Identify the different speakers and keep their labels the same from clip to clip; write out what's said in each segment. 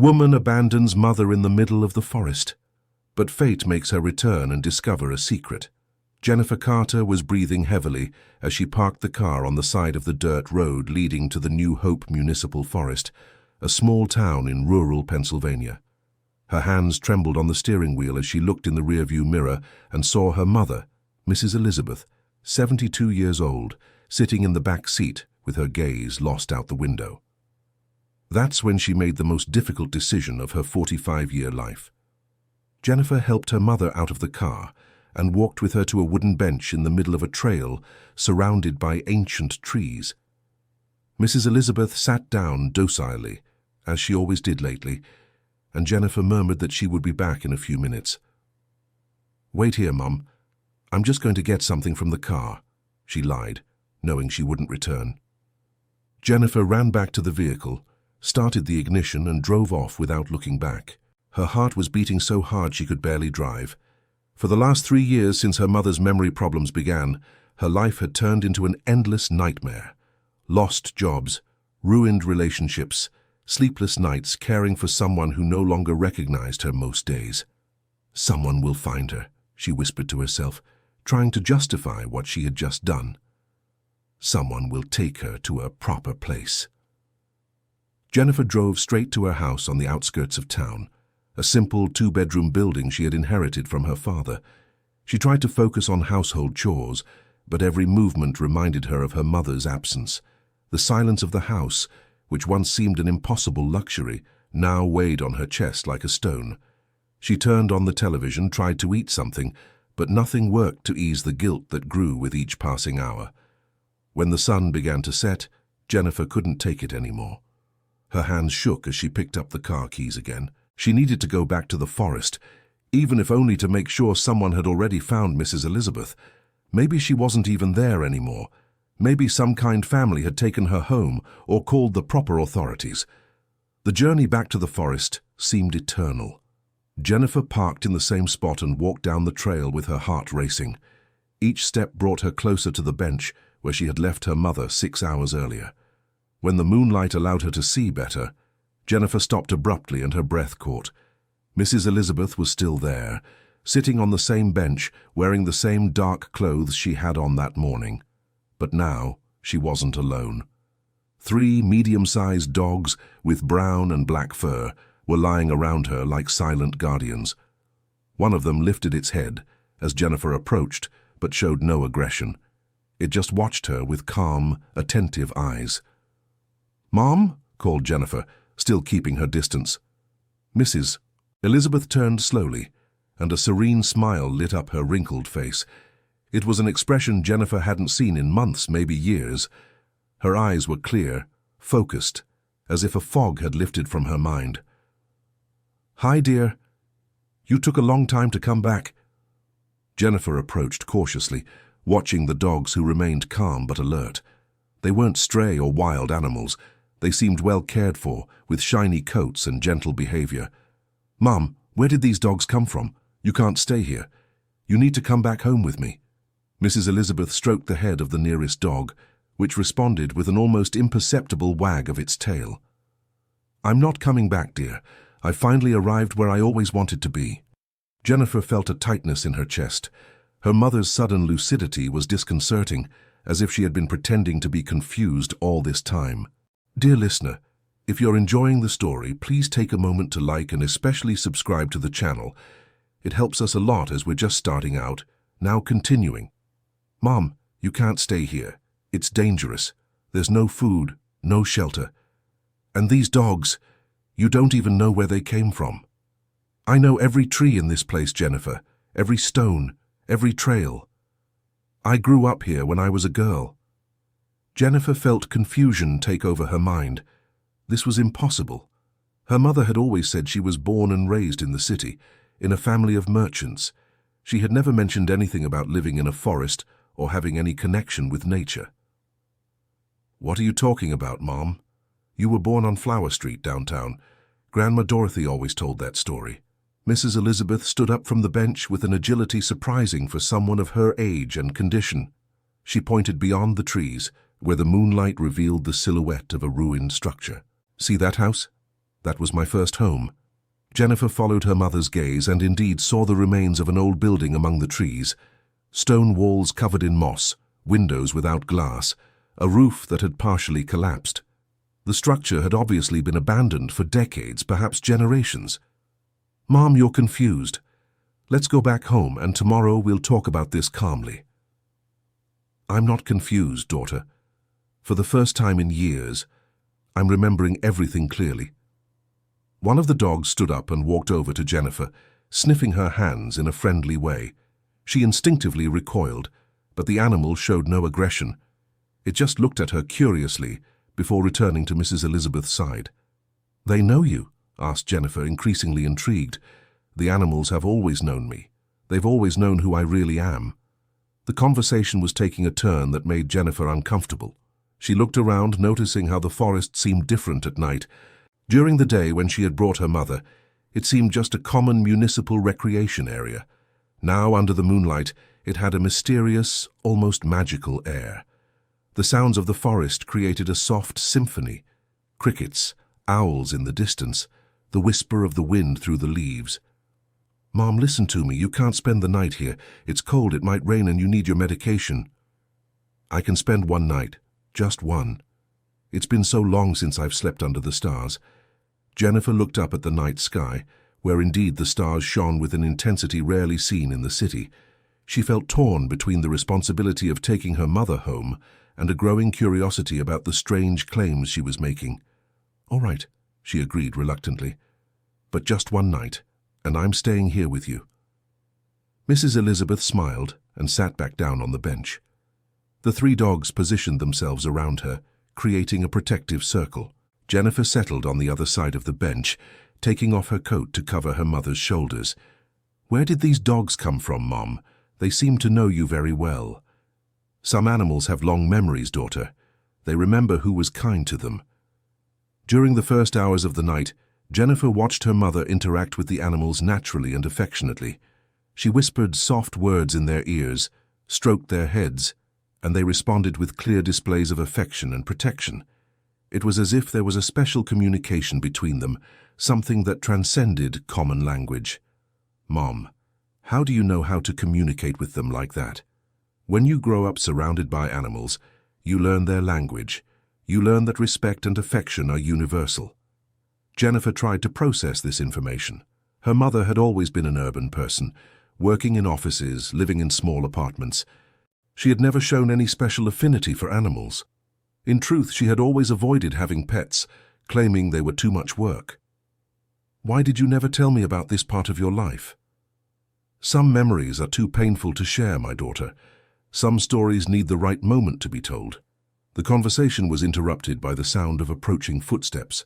Speaker 1: Woman abandons mother in the middle of the forest. But fate makes her return and discover a secret. Jennifer Carter was breathing heavily as she parked the car on the side of the dirt road leading to the New Hope Municipal Forest, a small town in rural Pennsylvania. Her hands trembled on the steering wheel as she looked in the rearview mirror and saw her mother, Mrs. Elizabeth, 72 years old, sitting in the back seat with her gaze lost out the window. That's when she made the most difficult decision of her 45-year life. Jennifer helped her mother out of the car and walked with her to a wooden bench in the middle of a trail surrounded by ancient trees. Mrs. Elizabeth sat down docilely, as she always did lately, and Jennifer murmured that she would be back in a few minutes. "Wait here, Mum. I'm just going to get something from the car," she lied, knowing she wouldn't return. Jennifer ran back to the vehicle, started the ignition and drove off without looking back. Her heart was beating so hard she could barely drive. For the last 3 years since her mother's memory problems began, her life had turned into an endless nightmare. Lost jobs, ruined relationships, sleepless nights caring for someone who no longer recognized her most days. "Someone will find her," she whispered to herself, trying to justify what she had just done. "Someone will take her to a proper place." Jennifer drove straight to her house on the outskirts of town, a simple 2-bedroom building she had inherited from her father. She tried to focus on household chores, but every movement reminded her of her mother's absence. The silence of the house, which once seemed an impossible luxury, now weighed on her chest like a stone. She turned on the television, tried to eat something, but nothing worked to ease the guilt that grew with each passing hour. When the sun began to set, Jennifer couldn't take it anymore. Her hands shook as she picked up the car keys again. She needed to go back to the forest, even if only to make sure someone had already found Mrs. Elizabeth. Maybe she wasn't even there anymore. Maybe some kind family had taken her home or called the proper authorities. The journey back to the forest seemed eternal. Jennifer parked in the same spot and walked down the trail with her heart racing. Each step brought her closer to the bench where she had left her mother 6 hours earlier. When the moonlight allowed her to see better, Jennifer stopped abruptly and her breath caught. Mrs. Elizabeth was still there, sitting on the same bench, wearing the same dark clothes she had on that morning. But now she wasn't alone. 3 medium-sized dogs with brown and black fur were lying around her like silent guardians. One of them lifted its head as Jennifer approached, but showed no aggression. It just watched her with calm, attentive eyes. "Mom?" called Jennifer, still keeping her distance. "Mrs." Elizabeth turned slowly, and a serene smile lit up her wrinkled face. It was an expression Jennifer hadn't seen in months, maybe years. Her eyes were clear, focused, as if a fog had lifted from her mind. "Hi, dear. You took a long time to come back." Jennifer approached cautiously, watching the dogs who remained calm but alert. They weren't stray or wild animals. They seemed well cared for, with shiny coats and gentle behavior. "Mom, where did these dogs come from? You can't stay here. You need to come back home with me." Mrs. Elizabeth stroked the head of the nearest dog, which responded with an almost imperceptible wag of its tail. "I'm not coming back, dear. I finally arrived where I always wanted to be." Jennifer felt a tightness in her chest. Her mother's sudden lucidity was disconcerting, as if she had been pretending to be confused all this time. Dear listener, if you're enjoying the story, please take a moment to like and especially subscribe to the channel. It helps us a lot as we're just starting out. Now continuing. "Mom, you can't stay here. It's dangerous. There's no food, no shelter. And these dogs, you don't even know where they came from." "I know every tree in this place, Jennifer, every stone, every trail. I grew up here when I was a girl." Jennifer felt confusion take over her mind. This was impossible. Her mother had always said she was born and raised in the city, in a family of merchants. She had never mentioned anything about living in a forest or having any connection with nature. "What are you talking about, Mom? You were born on Flower Street downtown. Grandma Dorothy always told that story." Mrs. Elizabeth stood up from the bench with an agility surprising for someone of her age and condition. She pointed beyond the trees, where the moonlight revealed the silhouette of a ruined structure. "See that house? That was my first home. Jennifer followed her mother's gaze and indeed saw the remains of an old building among the trees. Stone walls covered in moss, windows without glass, a roof that had partially collapsed. The structure had obviously been abandoned for decades, perhaps generations. "Mom, you're confused. Let's go back home and tomorrow we'll talk about this calmly." "I'm not confused, daughter. For the first time in years, I'm remembering everything clearly." One of the dogs stood up and walked over to Jennifer, sniffing her hands in a friendly way. She instinctively recoiled, but the animal showed no aggression. It just looked at her curiously before returning to Mrs. Elizabeth's side. "They know you?" asked Jennifer, increasingly intrigued. "The animals have always known me. They've always known who I really am." The conversation was taking a turn that made Jennifer uncomfortable. She looked around, noticing how the forest seemed different at night. During the day, when she had brought her mother, it seemed just a common municipal recreation area. Now, under the moonlight, it had a mysterious, almost magical air. The sounds of the forest created a soft symphony. Crickets, owls in the distance, the whisper of the wind through the leaves. "Mom, listen to me. You can't spend the night here. It's cold, it might rain, and you need your medication." "I can spend one night. Just one. It's been so long since I've slept under the stars." Jennifer looked up at the night sky, where indeed the stars shone with an intensity rarely seen in the city. She felt torn between the responsibility of taking her mother home and a growing curiosity about the strange claims she was making. "All right," she agreed reluctantly. "But just one night, and I'm staying here with you." Mrs. Elizabeth smiled and sat back down on the bench. The three dogs positioned themselves around her, creating a protective circle. Jennifer settled on the other side of the bench, taking off her coat to cover her mother's shoulders. "Where did these dogs come from, Mom? They seem to know you very well." "Some animals have long memories, daughter. They remember who was kind to them." During the first hours of the night, Jennifer watched her mother interact with the animals naturally and affectionately. She whispered soft words in their ears, stroked their heads, and they responded with clear displays of affection and protection. It was as if there was a special communication between them, something that transcended common language. "Mom, how do you know how to communicate with them like that?" When you grow up surrounded by animals, you learn their language. You learn that respect and affection are universal. Jennifer tried to process this information. Her mother had always been an urban person, working in offices, living in small apartments. She had never shown any special affinity for animals. In truth, she had always avoided having pets, claiming they were too much work. "Why did you never tell me about this part of your life?" "Some memories are too painful to share, my daughter. Some stories need the right moment to be told." The conversation was interrupted by the sound of approaching footsteps.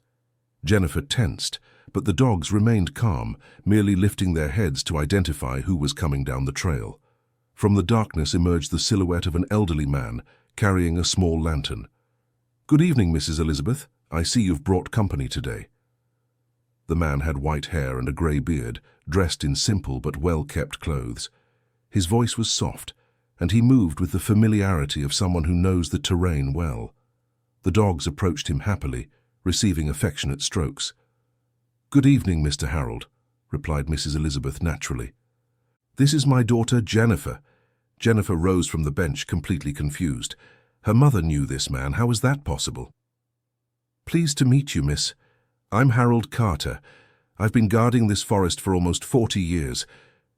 Speaker 1: Jennifer tensed, but the dogs remained calm, merely lifting their heads to identify who was coming down the trail. From the darkness emerged the silhouette of an elderly man, carrying a small lantern. "Good evening, Mrs. Elizabeth. I see you've brought company today." The man had white hair and a grey beard, dressed in simple but well-kept clothes. His voice was soft, and he moved with the familiarity of someone who knows the terrain well. The dogs approached him happily, receiving affectionate strokes. "Good evening, Mr. Harold," replied Mrs. Elizabeth naturally. "This is my daughter, Jennifer." Jennifer rose from the bench, completely confused. Her mother knew this man. How was that possible? "Pleased to meet you, miss. I'm Harold Carter. I've been guarding this forest for almost 40 years.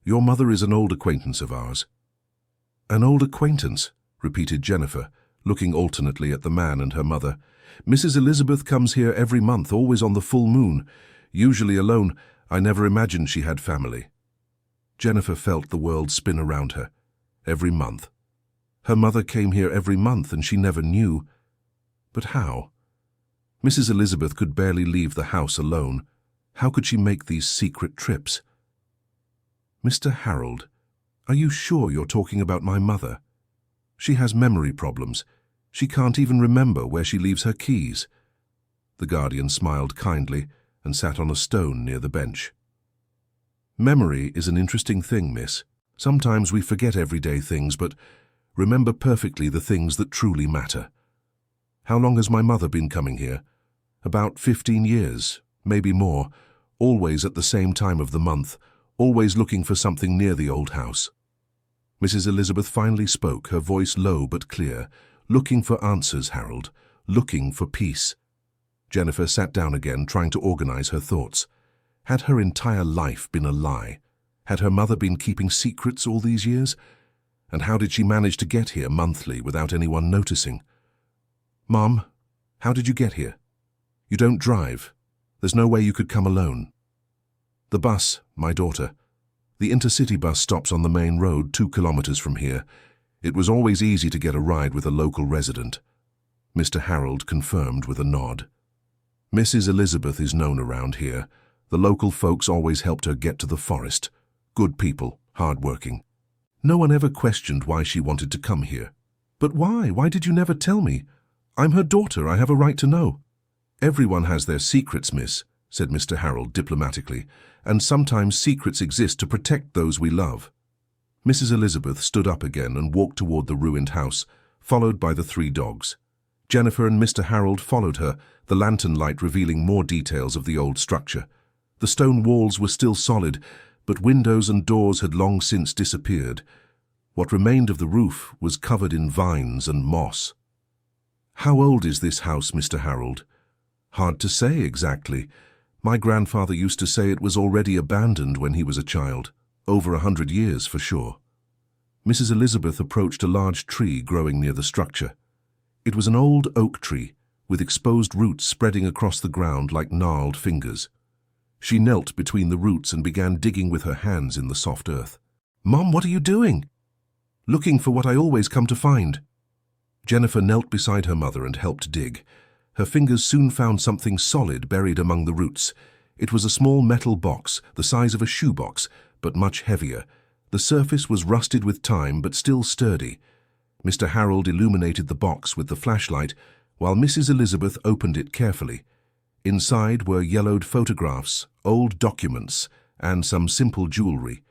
Speaker 1: Your mother is an old acquaintance of ours." "An old acquaintance," repeated Jennifer, looking alternately at the man and her mother. "Mrs. Elizabeth comes here every month, always on the full moon. Usually alone. I never imagined she had family." Jennifer felt the world spin around her. Every month. Her mother came here every month and she never knew. But how? Mrs. Elizabeth could barely leave the house alone. How could she make these secret trips? "Mr. Harold, are you sure you're talking about my mother? She has memory problems. She can't even remember where she leaves her keys." The guardian smiled kindly and sat on a stone near the bench. "Memory is an interesting thing, miss. Sometimes we forget everyday things, but remember perfectly the things that truly matter. How long has my mother been coming here?" "About 15 years, maybe more, always at the same time of the month, always looking for something near the old house. Mrs. Elizabeth finally spoke, her voice low but clear. "Looking for answers, Harold. Looking for peace." Jennifer sat down again, trying to organize her thoughts. Had her entire life been a lie? Had her mother been keeping secrets all these years? And how did she manage to get here monthly without anyone noticing? "Mom, how did you get here? You don't drive. There's no way you could come alone." "The bus, my daughter. The intercity bus stops on the main road 2 kilometers from here. It was always easy to get a ride with a local resident." Mr. Harold confirmed with a nod. "Mrs. Elizabeth is known around here. The local folks always helped her get to the forest. Good people, hard-working. No one ever questioned why she wanted to come here." "But why? Why did you never tell me? I'm her daughter. I have a right to know." "Everyone has their secrets, miss," said Mr. Harold diplomatically, "and sometimes secrets exist to protect those we love." Mrs. Elizabeth stood up again and walked toward the ruined house, followed by the 3 dogs. Jennifer and Mr. Harold followed her, the lantern light revealing more details of the old structure. The stone walls were still solid, but windows and doors had long since disappeared. What remained of the roof was covered in vines and moss. "How old is this house, Mr. Harold?" "Hard to say exactly. My grandfather used to say it was already abandoned when he was a child. Over 100 years for sure." Mrs. Elizabeth approached a large tree growing near the structure. It was an old oak tree, with exposed roots spreading across the ground like gnarled fingers. She knelt between the roots and began digging with her hands in the soft earth. "Mom, what are you doing?" "Looking for what I always come to find." Jennifer knelt beside her mother and helped dig. Her fingers soon found something solid buried among the roots. It was a small metal box, the size of a shoebox, but much heavier. The surface was rusted with time, but still sturdy. Mr. Harold illuminated the box with the flashlight, while Mrs. Elizabeth opened it carefully. Inside were yellowed photographs, old documents, and some simple jewelry.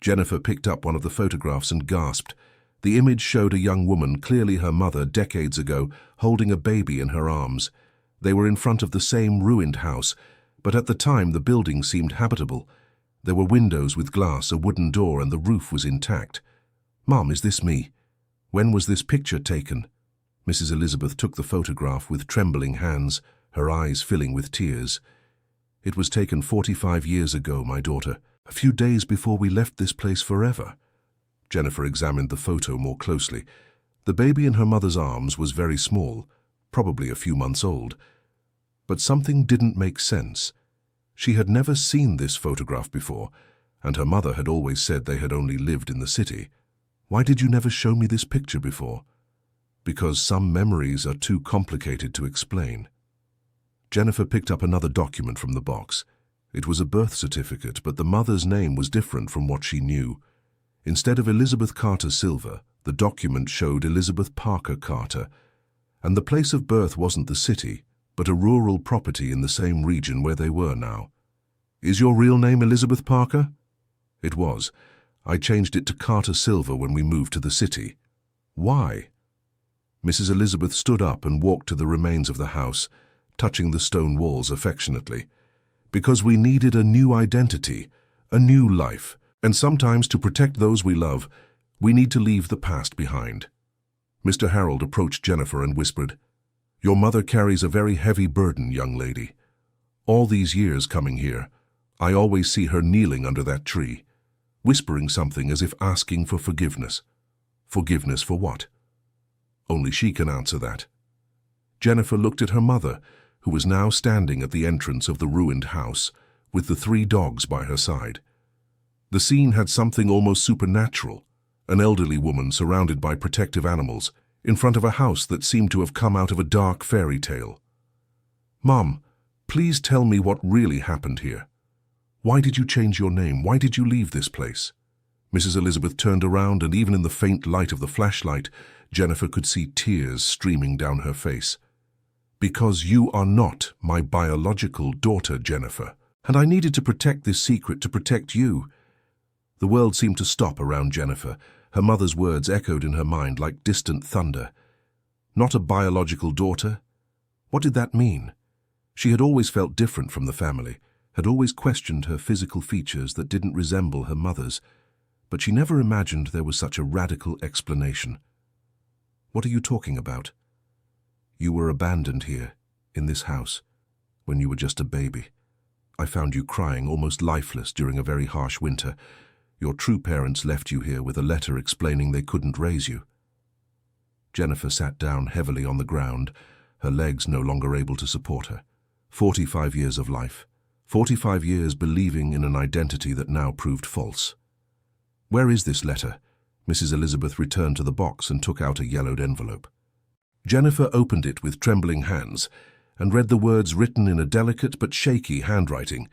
Speaker 1: Jennifer picked up one of the photographs and gasped. The image showed a young woman, clearly her mother decades ago, holding a baby in her arms. They were in front of the same ruined house, but at the time the building seemed habitable. There were windows with glass, a wooden door, and the roof was intact. "Mom, is this me? When was this picture taken?" Mrs. Elizabeth took the photograph with trembling hands, her eyes filling with tears. "It was taken 45 years ago, my daughter, a few days before we left this place forever." Jennifer examined the photo more closely. The baby in her mother's arms was very small, probably a few months old. But something didn't make sense. She had never seen this photograph before, and her mother had always said they had only lived in the city. "Why did you never show me this picture before?" "Because some memories are too complicated to explain." Jennifer picked up another document from the box. It was a birth certificate, but the mother's name was different from what she knew. Instead of Elizabeth Carter Silver, the document showed Elizabeth Parker Carter, and the place of birth wasn't the city, but a rural property in the same region where they were now. "Is your real name Elizabeth Parker?" It was. "I changed it to Carter Silver when we moved to the city." "Why?" Mrs. Elizabeth stood up and walked to the remains of the house, touching the stone walls affectionately. "Because we needed a new identity, a new life, and sometimes to protect those we love, we need to leave the past behind." Mr. Harold approached Jennifer and whispered, "Your mother carries a very heavy burden, young lady. All these years coming here, I always see her kneeling under that tree, whispering something as if asking for forgiveness. Forgiveness for what? Only she can answer that." Jennifer looked at her mother, who was now standing at the entrance of the ruined house, with the 3 dogs by her side. The scene had something almost supernatural, an elderly woman surrounded by protective animals, in front of a house that seemed to have come out of a dark fairy tale. "Mom, please tell me what really happened here. Why did you change your name? Why did you leave this place?" Mrs. Elizabeth turned around, and even in the faint light of the flashlight, Jennifer could see tears streaming down her face. "Because you are not my biological daughter, Jennifer, and I needed to protect this secret to protect you." The world seemed to stop around Jennifer. Her mother's words echoed in her mind like distant thunder. Not a biological daughter? What did that mean? She had always felt different from the family, had always questioned her physical features that didn't resemble her mother's, but she never imagined there was such a radical explanation. "What are you talking about?" "You were abandoned here, in this house, when you were just a baby. I found you crying, almost lifeless, during a very harsh winter. Your true parents left you here with a letter explaining they couldn't raise you." Jennifer sat down heavily on the ground, her legs no longer able to support her. 45 years of life. 45 years believing in an identity that now proved false. "Where is this letter?" Mrs. Elizabeth returned to the box and took out a yellowed envelope. Jennifer opened it with trembling hands and read the words written in a delicate but shaky handwriting.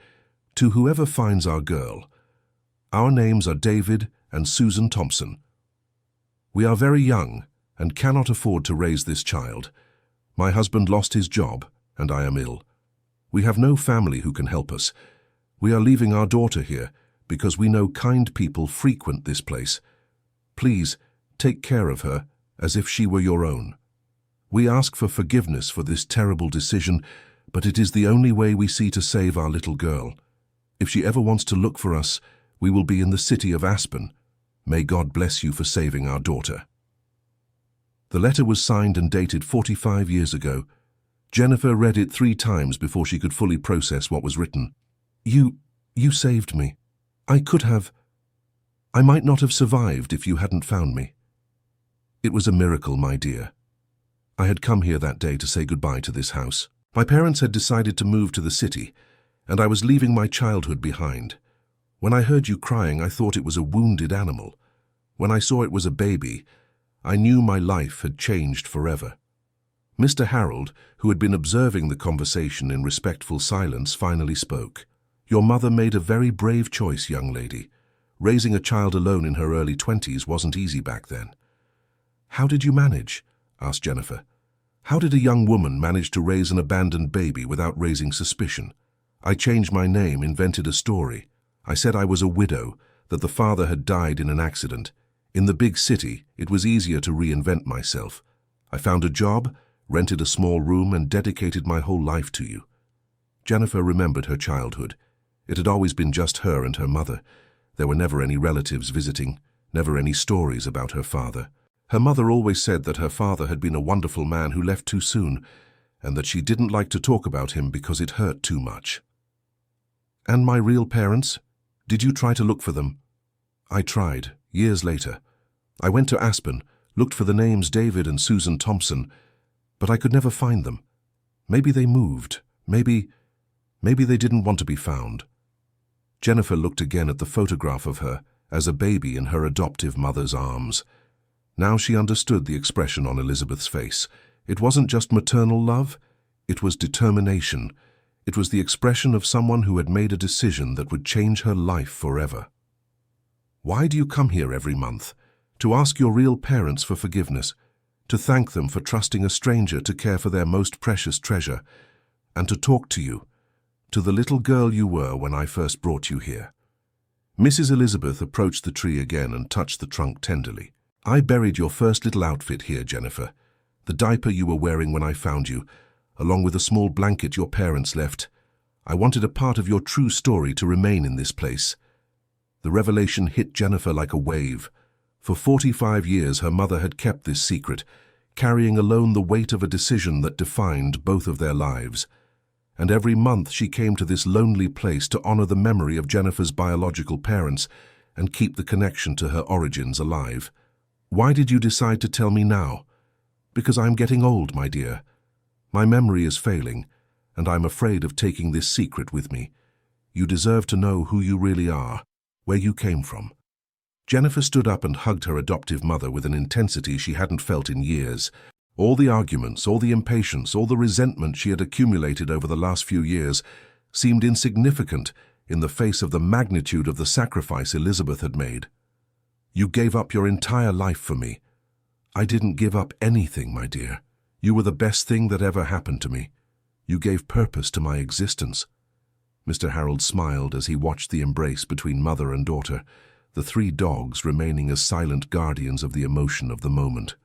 Speaker 1: "To whoever finds our girl. Our names are David and Susan Thompson. We are very young and cannot afford to raise this child. My husband lost his job and I am ill. We have no family who can help us. We are leaving our daughter here because we know kind people frequent this place. Please take care of her as if she were your own. We ask for forgiveness for this terrible decision, but it is the only way we see to save our little girl. If she ever wants to look for us, we will be in the city of Aspen. May God bless you for saving our daughter." The letter was signed and dated 45 years ago. Jennifer read it 3 times before she could fully process what was written. You saved me. I might not have survived if you hadn't found me. It was a miracle, my dear. I had come here that day to say goodbye to this house. My parents had decided to move to the city, and I was leaving my childhood behind. When I heard you crying, I thought it was a wounded animal. When I saw it was a baby, I knew my life had changed forever." Mr. Harold, who had been observing the conversation in respectful silence, finally spoke. "Your mother made a very brave choice, young lady. Raising a child alone in her early 20s wasn't easy back then." "How did you manage?" asked Jennifer. "How did a young woman manage to raise an abandoned baby without raising suspicion?" "I changed my name, invented a story. I said I was a widow, that the father had died in an accident. In the big city, it was easier to reinvent myself. I found a job, rented a small room, and dedicated my whole life to you." Jennifer remembered her childhood. It had always been just her and her mother. There were never any relatives visiting, never any stories about her father. Her mother always said that her father had been a wonderful man who left too soon, and that she didn't like to talk about him because it hurt too much. "And my real parents? Did you try to look for them?" "I tried, years later. I went to Aspen, looked for the names David and Susan Thompson, but I could never find them. Maybe they moved. Maybe they didn't want to be found." Jennifer looked again at the photograph of her as a baby in her adoptive mother's arms. Now she understood the expression on Elizabeth's face. It wasn't just maternal love, it was determination. It was the expression of someone who had made a decision that would change her life forever. "Why do you come here every month? To ask your real parents for forgiveness, to thank them for trusting a stranger to care for their most precious treasure, and to talk to you, to the little girl you were when I first brought you here." Mrs. Elizabeth approached the tree again and touched the trunk tenderly. "I buried your first little outfit here, Jennifer. The diaper you were wearing when I found you, along with a small blanket your parents left. I wanted a part of your true story to remain in this place." The revelation hit Jennifer like a wave. For 45 years her mother had kept this secret, carrying alone the weight of a decision that defined both of their lives. And every month she came to this lonely place to honor the memory of Jennifer's biological parents and keep the connection to her origins alive. "Why did you decide to tell me now?" "Because I'm getting old, my dear. My memory is failing, and I'm afraid of taking this secret with me. You deserve to know who you really are, where you came from." Jennifer stood up and hugged her adoptive mother with an intensity she hadn't felt in years. All the arguments, all the impatience, all the resentment she had accumulated over the last few years seemed insignificant in the face of the magnitude of the sacrifice Elizabeth had made. "You gave up your entire life for me." "I didn't give up anything, my dear. You were the best thing that ever happened to me. You gave purpose to my existence." Mr. Harold smiled as he watched the embrace between mother and daughter, the 3 dogs remaining as silent guardians of the emotion of the moment.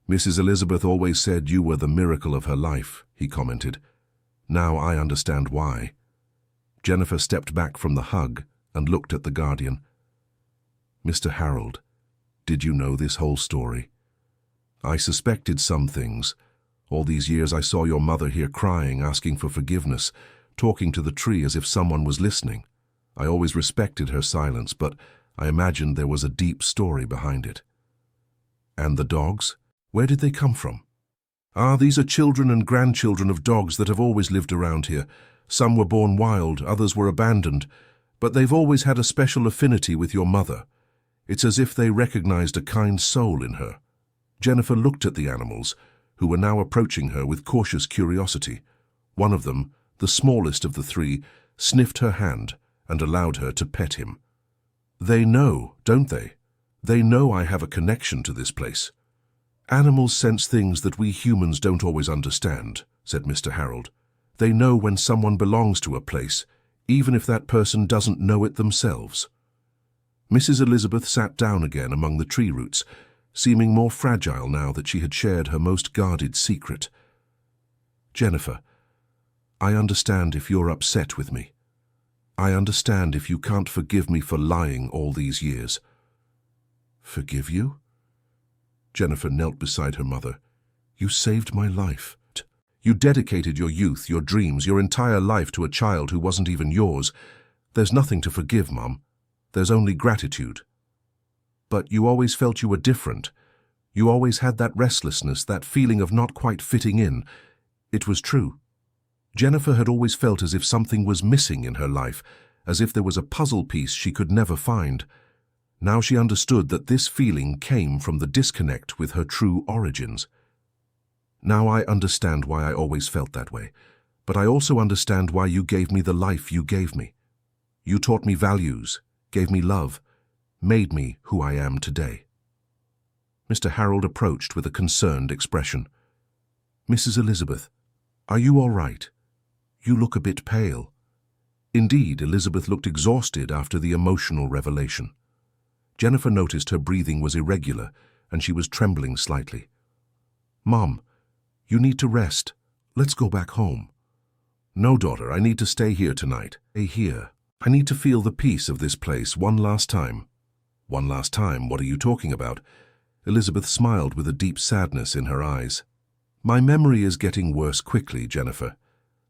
Speaker 1: "Mrs. Elizabeth always said you were the miracle of her life," he commented. Now I understand why. Jennifer stepped back from the hug and looked at the guardian. Mr. Harold, did you know this whole story? I suspected some things. All these years I saw your mother here crying, asking for forgiveness, talking to the tree as if someone was listening. I always respected her silence, but I imagined there was a deep story behind it. And the dogs? Where did they come from? These are children and grandchildren of dogs that have always lived around here. Some were born wild, others were abandoned, but they've always had a special affinity with your mother. It's as if they recognized a kind soul in her. Jennifer looked at the animals, who were now approaching her with cautious curiosity. One of them, the smallest of the three, sniffed her hand and allowed her to pet him. They know, don't they? They know I have a connection to this place. Animals sense things that we humans don't always understand, said Mr. Harold. They know when someone belongs to a place, even if that person doesn't know it themselves. Mrs. Elizabeth sat down again among the tree roots, seeming more fragile now that she had shared her most guarded secret. Jennifer, I understand if you're upset with me. I understand if you can't forgive me for lying all these years. Forgive you? Jennifer knelt beside her mother. You saved my life. You dedicated your youth, your dreams, your entire life to a child who wasn't even yours. There's nothing to forgive, Mum. There's only gratitude. But you always felt you were different. You always had that restlessness, that feeling of not quite fitting in. It was true. Jennifer had always felt as if something was missing in her life, as if there was a puzzle piece she could never find. Now she understood that this feeling came from the disconnect with her true origins. Now I understand why I always felt that way, but I also understand why you gave me the life you gave me. You taught me values, gave me love, made me who I am today. Mr. Harold approached with a concerned expression. Mrs. Elizabeth, are you all right? You look a bit pale. Indeed, Elizabeth looked exhausted after the emotional revelation. Jennifer noticed her breathing was irregular and she was trembling slightly. Mom, you need to rest. Let's go back home. No, daughter, I need to stay here tonight. Stay here. I need to feel the peace of this place one last time. One last time? What are you talking about? Elizabeth smiled with a deep sadness in her eyes. My memory is getting worse quickly, Jennifer.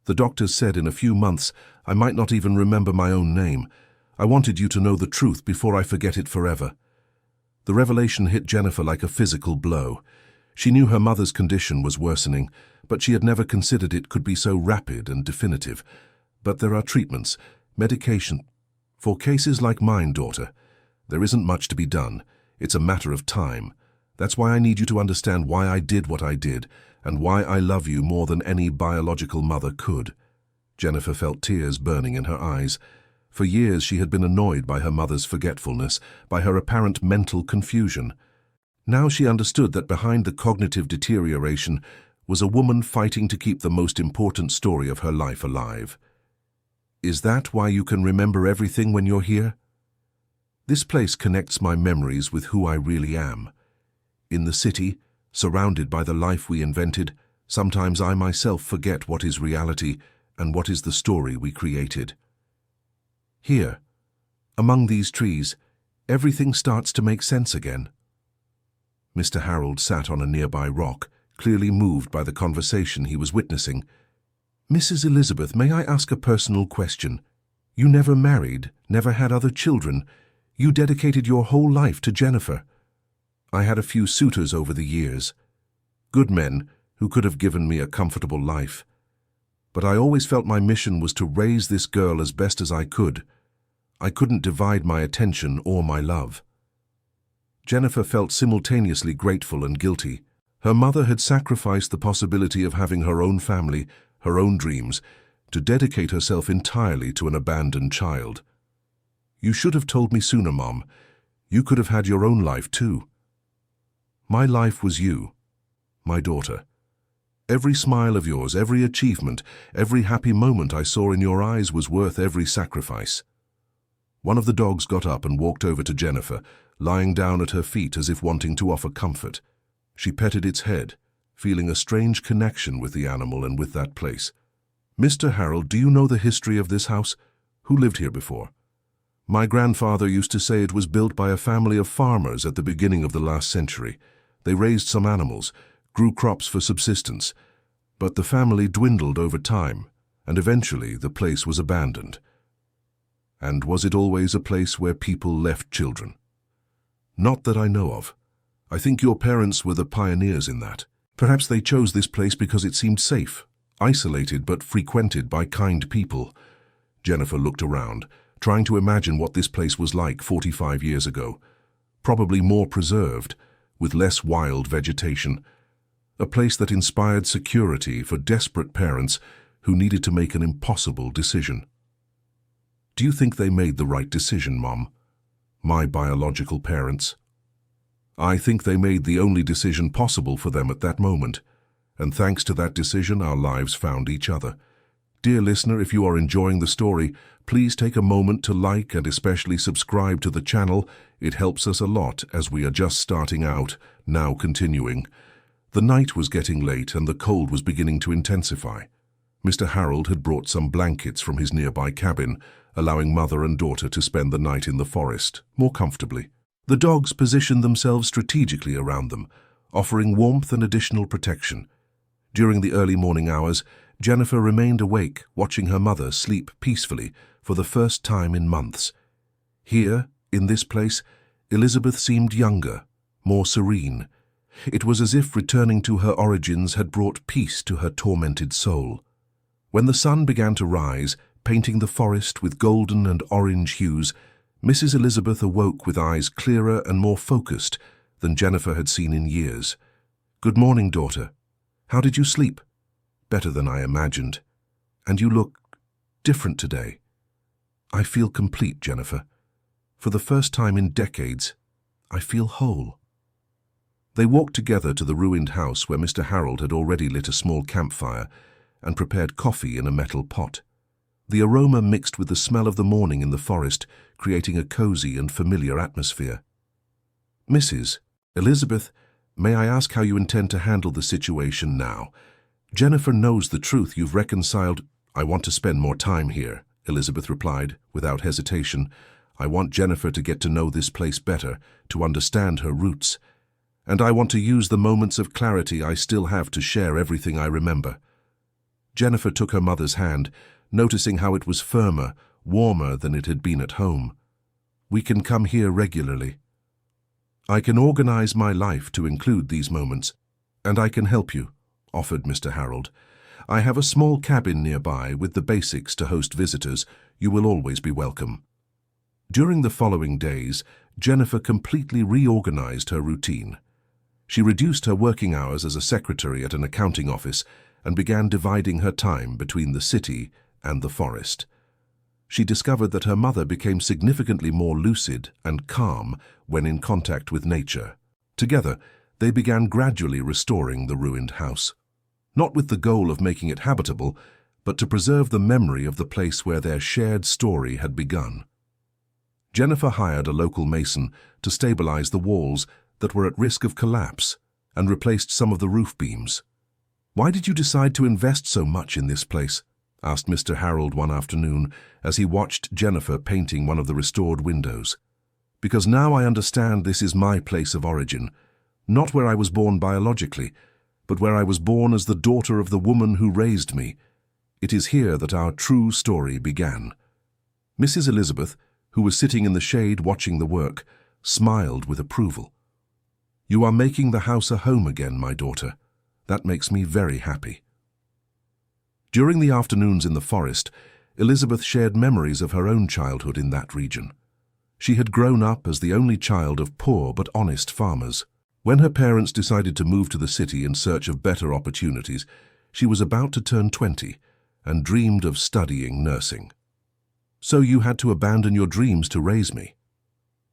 Speaker 1: The doctors said in a few months I might not even remember my own name. I wanted you to know the truth before I forget it forever. The revelation hit Jennifer like a physical blow. She knew her mother's condition was worsening, but she had never considered it could be so rapid and definitive. But there are treatments, medication. For cases like mine, daughter, there isn't much to be done. It's a matter of time. That's why I need you to understand why I did what I did, and why I love you more than any biological mother could. Jennifer felt tears burning in her eyes. For years she had been annoyed by her mother's forgetfulness, by her apparent mental confusion. Now she understood that behind the cognitive deterioration was a woman fighting to keep the most important story of her life alive. Is that why you can remember everything when you're here? This place connects my memories with who I really am. In the city, surrounded by the life we invented, sometimes I myself forget what is reality and what is the story we created. Here, among these trees, everything starts to make sense again. Mr. Harold sat on a nearby rock, clearly moved by the conversation he was witnessing. Mrs. Elizabeth, may I ask a personal question? You never married, never had other children. You dedicated your whole life to Jennifer. I had a few suitors over the years, good men who could have given me a comfortable life. But I always felt my mission was to raise this girl as best as I could. I couldn't divide my attention or my love. Jennifer felt simultaneously grateful and guilty. Her mother had sacrificed the possibility of having her own family, her own dreams, to dedicate herself entirely to an abandoned child. You should have told me sooner, Mom. You could have had your own life too. My life was you, my daughter. Every smile of yours, every achievement, every happy moment I saw in your eyes was worth every sacrifice. One of the dogs got up and walked over to Jennifer, lying down at her feet as if wanting to offer comfort. She petted its head, feeling a strange connection with the animal and with that place. "Mr. Harold, do you know the history of this house? Who lived here before?" "My grandfather used to say it was built by a family of farmers at the beginning of the last century. They raised some animals, grew crops for subsistence, but the family dwindled over time, and eventually the place was abandoned." "And was it always a place where people left children?" "Not that I know of. I think your parents were the pioneers in that. Perhaps they chose this place because it seemed safe, isolated but frequented by kind people." Jennifer looked around, trying to imagine what this place was like 45 years ago. Probably more preserved, with less wild vegetation. A place that inspired security for desperate parents who needed to make an impossible decision. "Do you think they made the right decision, Mom?" "My biological parents?" "I think they made the only decision possible for them at that moment, and thanks to that decision our lives found each other." Dear listener, if you are enjoying the story, please take a moment to like and especially subscribe to the channel. It helps us a lot as we are just starting out, now continuing. The night was getting late and the cold was beginning to intensify. Mr. Harold had brought some blankets from his nearby cabin, allowing mother and daughter to spend the night in the forest, more comfortably. The dogs positioned themselves strategically around them, offering warmth and additional protection. During the early morning hours, Jennifer remained awake, watching her mother sleep peacefully for the first time in months. Here, in this place, Elizabeth seemed younger, more serene. It was as if returning to her origins had brought peace to her tormented soul. When the sun began to rise, painting the forest with golden and orange hues, Mrs. Elizabeth awoke with eyes clearer and more focused than Jennifer had seen in years. "Good morning, daughter. How did you sleep?" "Better than I imagined. And you look different today." "I feel complete, Jennifer. For the first time in decades, I feel whole." They walked together to the ruined house where Mr. Harold had already lit a small campfire and prepared coffee in a metal pot. The aroma mixed with the smell of the morning in the forest, creating a cozy and familiar atmosphere. "Mrs. Elizabeth, may I ask how you intend to handle the situation now? Jennifer knows the truth. You've reconciled." "I want to spend more time here," Elizabeth replied, without hesitation. "I want Jennifer to get to know this place better, to understand her roots. And I want to use the moments of clarity I still have to share everything I remember." Jennifer took her mother's hand, noticing how it was firmer, warmer than it had been at home. "We can come here regularly. I can organize my life to include these moments, and I can help you," offered Mr. Harold. "I have a small cabin nearby with the basics to host visitors. You will always be welcome." During the following days, Jennifer completely reorganized her routine. She reduced her working hours as a secretary at an accounting office and began dividing her time between the city and the forest. She discovered that her mother became significantly more lucid and calm when in contact with nature. Together, they began gradually restoring the ruined house. Not with the goal of making it habitable, but to preserve the memory of the place where their shared story had begun. Jennifer hired a local mason to stabilize the walls that were at risk of collapse and replaced some of the roof beams. "Why did you decide to invest so much in this place?" asked Mr. Harold one afternoon as he watched Jennifer painting one of the restored windows. "Because now I understand this is my place of origin, not where I was born biologically, but where I was born as the daughter of the woman who raised me. It is here that our true story began." Mrs. Elizabeth, who was sitting in the shade watching the work, smiled with approval. "You are making the house a home again, my daughter. That makes me very happy." During the afternoons in the forest, Elizabeth shared memories of her own childhood in that region. She had grown up as the only child of poor but honest farmers. When her parents decided to move to the city in search of better opportunities, she was about to turn 20 and dreamed of studying nursing. "So you had to abandon your dreams to raise me?"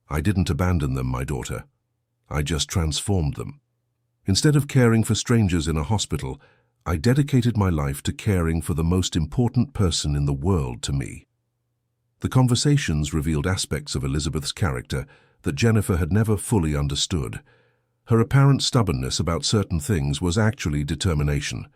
Speaker 1: "I didn't abandon them, my daughter. I just transformed them. Instead of caring for strangers in a hospital, I dedicated my life to caring for the most important person in the world to me." The conversations revealed aspects of Elizabeth's character that Jennifer had never fully understood. Her apparent stubbornness about certain things was actually determination.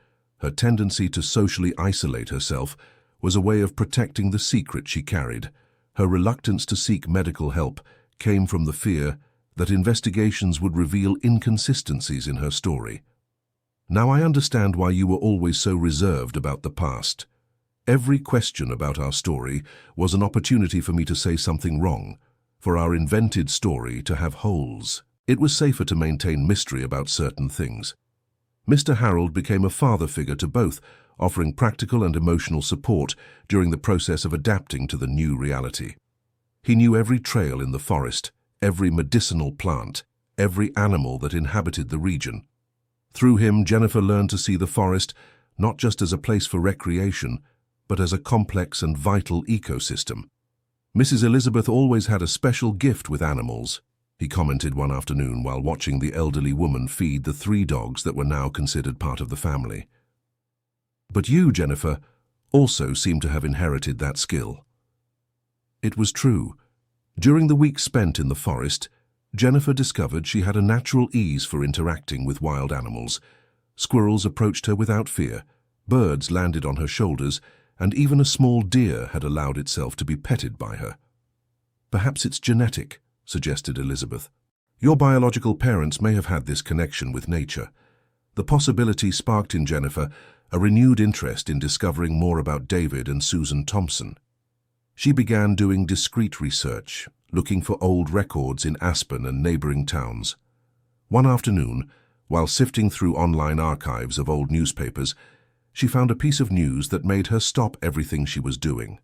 Speaker 1: Her tendency to socially isolate herself was a way of protecting the secret she carried. Her reluctance to seek medical help came from the fear that investigations would reveal inconsistencies in her story. Now I understand why you were always so reserved about the past. Every question about our story was an opportunity for me to say something wrong, for our invented story to have holes. It was safer to maintain mystery about certain things. Mr. Harold became a father figure to both, offering practical and emotional support during the process of adapting to the new reality. He knew every trail in the forest, every medicinal plant, every animal that inhabited the region. Through him, Jennifer learned to see the forest not just as a place for recreation, but as a complex and vital ecosystem. Mrs. Elizabeth always had a special gift with animals, he commented one afternoon while watching the elderly woman feed the 3 dogs that were now considered part of the family. But you, Jennifer, also seem to have inherited that skill. It was true. During the week spent in the forest, Jennifer discovered she had a natural ease for interacting with wild animals. Squirrels approached her without fear, birds landed on her shoulders, and even a small deer had allowed itself to be petted by her. Perhaps it's genetic, suggested Elizabeth. Your biological parents may have had this connection with nature. The possibility sparked in Jennifer a renewed interest in discovering more about David and Susan Thompson. She began doing discreet research, looking for old records in Aspen and neighboring towns. One afternoon, while sifting through online archives of old newspapers, she found a piece of news that made her stop everything she was doing.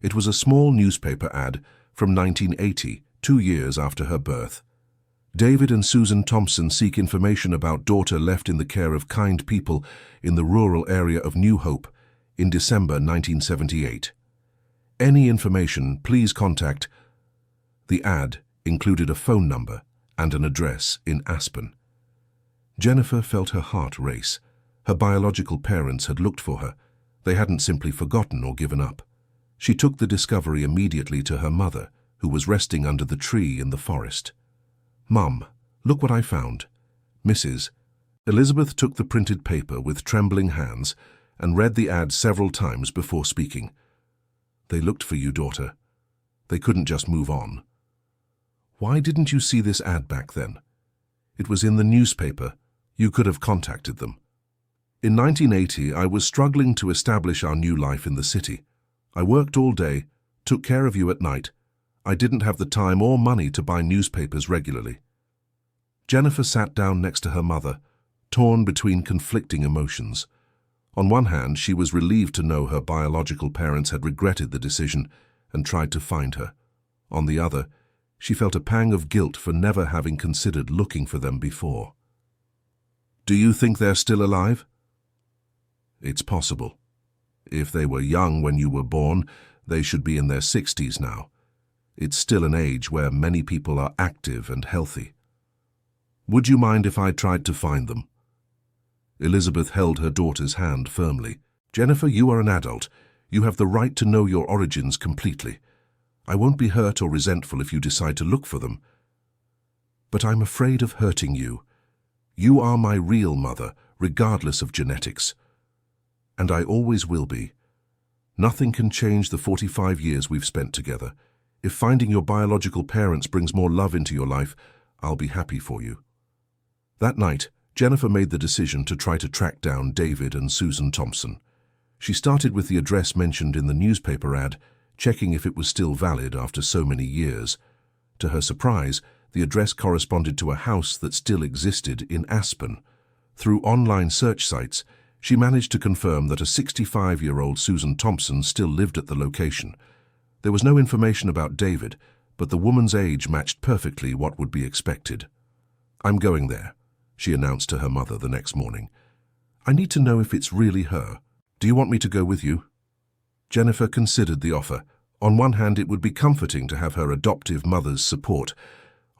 Speaker 1: It was a small newspaper ad from 1980, 2 years after her birth. David and Susan Thompson seek information about daughter left in the care of kind people in the rural area of New Hope in December 1978. Any information, please contact. The ad included a phone number and an address in Aspen. Jennifer felt her heart race. Her biological parents had looked for her. They hadn't simply forgotten or given up. She took the discovery immediately to her mother, who was resting under the tree in the forest. "Mum, look what I found." Mrs. Elizabeth took the printed paper with trembling hands and read the ad several times before speaking. "They looked for you, daughter. They couldn't just move on." "Why didn't you see this ad back then? It was in the newspaper. You could have contacted them." "In 1980, I was struggling to establish our new life in the city. I worked all day, took care of you at night. I didn't have the time or money to buy newspapers regularly." Jennifer sat down next to her mother, torn between conflicting emotions. On one hand, she was relieved to know her biological parents had regretted the decision and tried to find her. On the other, she felt a pang of guilt for never having considered looking for them before. "Do you think they're still alive?" "It's possible. If they were young when you were born, they should be in their 60s now. It's still an age where many people are active and healthy." "Would you mind if I tried to find them?" Elizabeth held her daughter's hand firmly. "Jennifer, you are an adult. You have the right to know your origins completely. I won't be hurt or resentful if you decide to look for them. But I'm afraid of hurting you. You are my real mother, regardless of genetics. And I always will be. Nothing can change the 45 years we've spent together. If finding your biological parents brings more love into your life, I'll be happy for you." That night, Jennifer made the decision to try to track down David and Susan Thompson. She started with the address mentioned in the newspaper ad, checking if it was still valid after so many years. To her surprise, the address corresponded to a house that still existed in Aspen. Through online search sites, she managed to confirm that a 65-year-old Susan Thompson still lived at the location. There was no information about David, but the woman's age matched perfectly what would be expected. "I'm going there," she announced to her mother the next morning. "I need to know if it's really her. Do you want me to go with you?" Jennifer considered the offer. On one hand, it would be comforting to have her adoptive mother's support.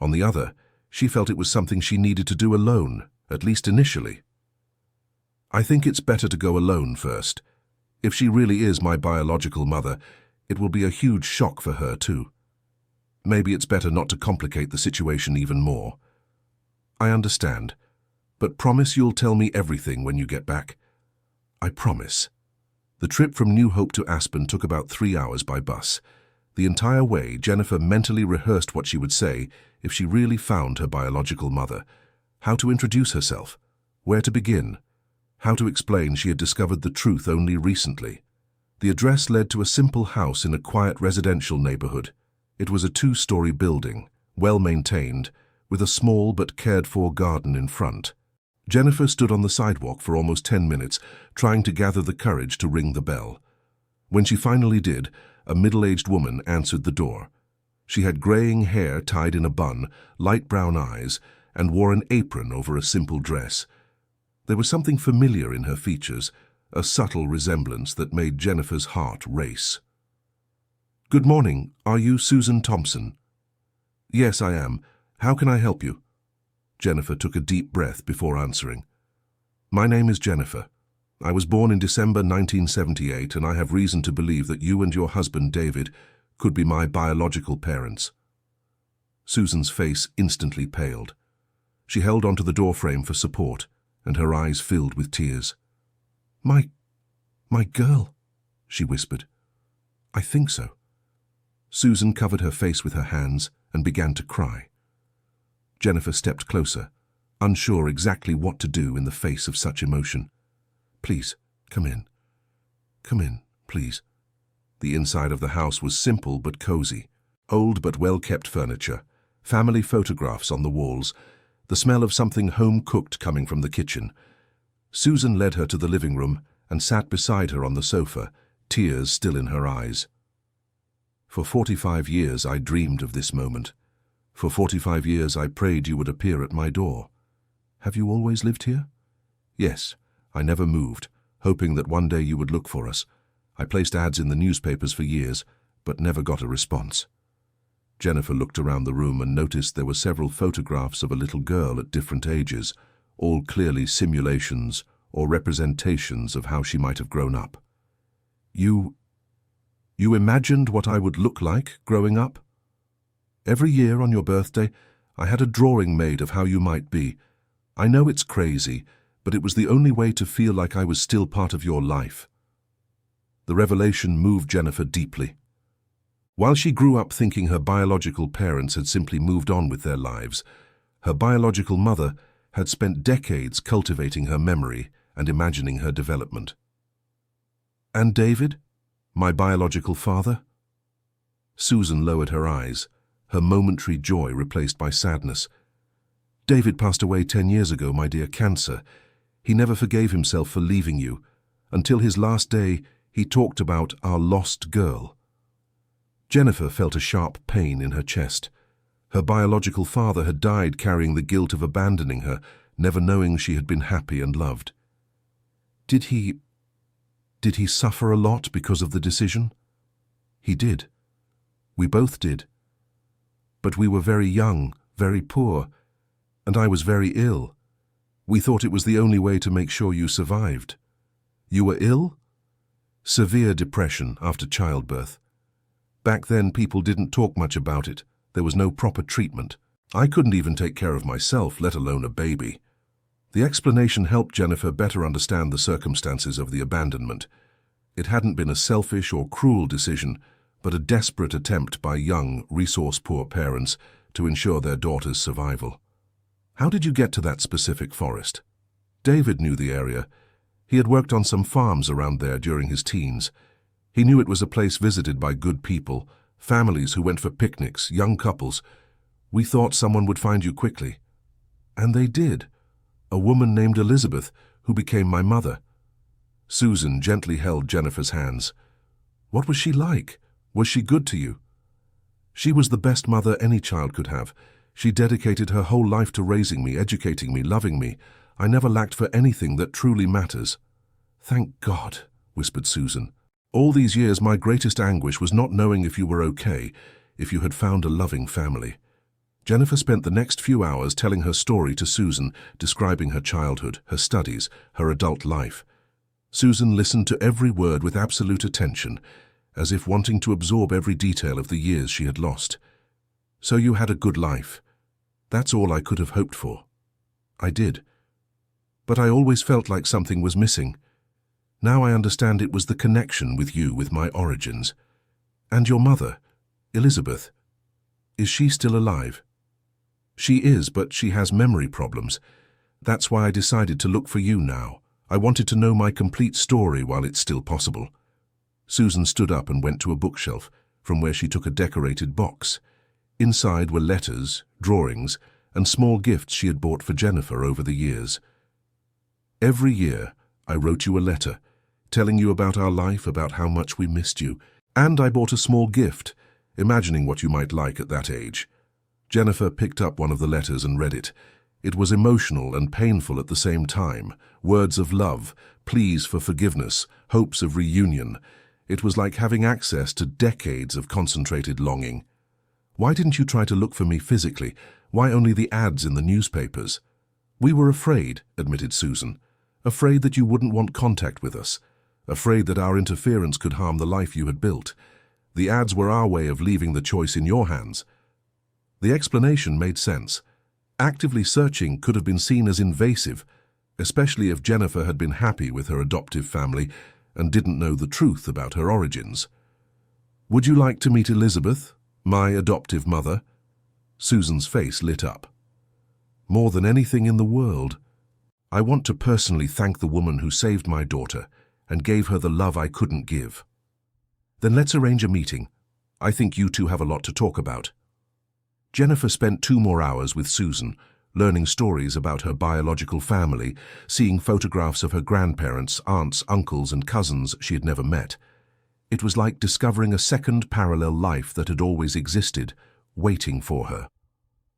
Speaker 1: On the other, she felt it was something she needed to do alone, at least initially. "I think it's better to go alone first. If she really is my biological mother, it will be a huge shock for her too. Maybe it's better not to complicate the situation even more." "I understand, but promise you'll tell me everything when you get back." I promise." The trip from New Hope to Aspen took about 3 hours by bus. The entire way, Jennifer mentally rehearsed what she would say if she really found her biological mother. How to introduce herself, where to begin, how to explain she had discovered the truth only recently. The address led to a simple house in a quiet residential neighborhood. It was a 2-story building, well-maintained, with a small but cared-for garden in front. Jennifer stood on the sidewalk for almost 10 minutes, trying to gather the courage to ring the bell. When she finally did, a middle-aged woman answered the door. She had graying hair tied in a bun, light brown eyes, and wore an apron over a simple dress. There was something familiar in her features, a subtle resemblance that made Jennifer's heart race. "Good morning. Are you Susan Thompson?" "Yes, I am. How can I help you?" Jennifer took a deep breath before answering. "My name is Jennifer. I was born in December 1978, and I have reason to believe that you and your husband, David, could be my biological parents." Susan's face instantly paled. She held onto the doorframe for support, and her eyes filled with tears. My girl," she whispered. "I think so." Susan covered her face with her hands and began to cry. Jennifer stepped closer, unsure exactly what to do in the face of such emotion. "Please, come in. Come in, please." The inside of the house was simple but cozy. Old but well-kept furniture, family photographs on the walls, the smell of something home-cooked coming from the kitchen. Susan led her to the living room and sat beside her on the sofa, tears still in her eyes. "For 45 years I dreamed of this moment. For 45 years I prayed you would appear at my door. Have you always lived here?" "Yes, I never moved, hoping that one day you would look for us. I placed ads in the newspapers for years, but never got a response." Jennifer looked around the room and noticed there were several photographs of a little girl at different ages, all clearly simulations or representations of how she might have grown up. You imagined what I would look like growing up? Every year on your birthday, I had a drawing made of how you might be. I know it's crazy, but it was the only way to feel like I was still part of your life." The revelation moved Jennifer deeply. While she grew up thinking her biological parents had simply moved on with their lives, her biological mother had spent decades cultivating her memory and imagining her development. "And David, my biological father?" Susan lowered her eyes, her momentary joy replaced by sadness. "David passed away 10 years ago, my dear, cancer. He never forgave himself for leaving you. Until his last day, he talked about our lost girl." Jennifer felt a sharp pain in her chest. Her biological father had died carrying the guilt of abandoning her, never knowing she had been happy and loved. Did he suffer a lot because of the decision? He did. We both did. But we were very young, very poor, and I was very ill. We thought it was the only way to make sure you survived. You were ill? Severe depression after childbirth. Back then, people didn't talk much about it. There was no proper treatment. I couldn't even take care of myself, let alone a baby. The explanation helped Jennifer better understand the circumstances of the abandonment. It hadn't been a selfish or cruel decision, but a desperate attempt by young, resource-poor parents to ensure their daughter's survival. How did you get to that specific forest? David knew the area. He had worked on some farms around there during his teens. He knew it was a place visited by good people, families who went for picnics, young couples. We thought someone would find you quickly. And they did. A woman named Elizabeth, who became my mother. Susan gently held Jennifer's hands. What was she like? Was she good to you? She was the best mother any child could have. She dedicated her whole life to raising me, educating me, loving me. I never lacked for anything that truly matters. Thank God, whispered Susan. All these years, my greatest anguish was not knowing if you were okay, if you had found a loving family. Jennifer spent the next few hours telling her story to Susan, describing her childhood, her studies, her adult life. Susan listened to every word with absolute attention, as if wanting to absorb every detail of the years she had lost. So you had a good life. That's all I could have hoped for. I did. But I always felt like something was missing. Now I understand it was the connection with you with my origins. And your mother, Elizabeth, is she still alive? She is, but she has memory problems. That's why I decided to look for you now. I wanted to know my complete story while it's still possible. Susan stood up and went to a bookshelf, from where she took a decorated box. Inside were letters, drawings, and small gifts she had bought for Jennifer over the years. Every year, I wrote you a letter, telling you about our life, about how much we missed you, and I bought a small gift, imagining what you might like at that age. Jennifer picked up one of the letters and read it. It was emotional and painful at the same time. Words of love, pleas for forgiveness, hopes of reunion. It was like having access to decades of concentrated longing. Why didn't you try to look for me physically? Why only the ads in the newspapers? We were afraid, admitted Susan. Afraid that you wouldn't want contact with us. Afraid that our interference could harm the life you had built. The ads were our way of leaving the choice in your hands. The explanation made sense. Actively searching could have been seen as invasive, especially if Jennifer had been happy with her adoptive family and didn't know the truth about her origins. Would you like to meet Elizabeth, my adoptive mother? Susan's face lit up. More than anything in the world, I want to personally thank the woman who saved my daughter and gave her the love I couldn't give. Then let's arrange a meeting. I think you two have a lot to talk about. Jennifer spent 2 more hours with Susan, learning stories about her biological family, seeing photographs of her grandparents, aunts, uncles, and cousins she had never met. It was like discovering a second parallel life that had always existed, waiting for her.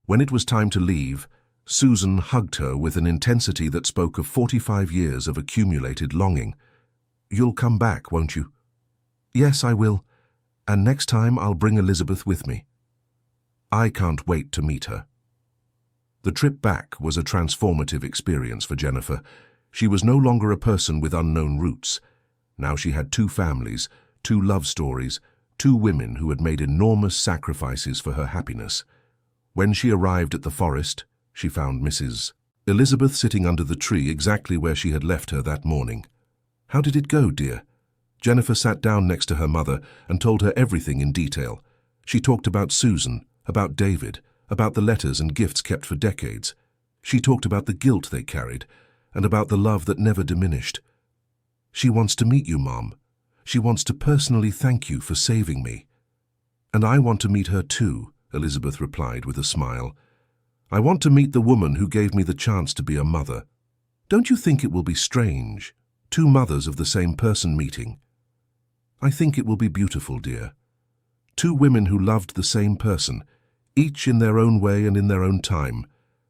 Speaker 1: When it was time to leave, Susan hugged her with an intensity that spoke of 45 years of accumulated longing. You'll come back, won't you? Yes, I will. And next time I'll bring Elizabeth with me. I can't wait to meet her. The trip back was a transformative experience for Jennifer. She was no longer a person with unknown roots. Now she had 2 families, 2 love stories, 2 women who had made enormous sacrifices for her happiness. When she arrived at the forest, she found Mrs. Elizabeth sitting under the tree exactly where she had left her that morning. How did it go, dear? Jennifer sat down next to her mother and told her everything in detail. She talked about Susan, about David, about the letters and gifts kept for decades. She talked about the guilt they carried and about the love that never diminished. She wants to meet you, Mom. She wants to personally thank you for saving me. And I want to meet her too, Elizabeth replied with a smile. I want to meet the woman who gave me the chance to be a mother. Don't you think it will be strange? 2 mothers of the same person meeting. I think it will be beautiful, dear. 2 women who loved the same person, each in their own way and in their own time.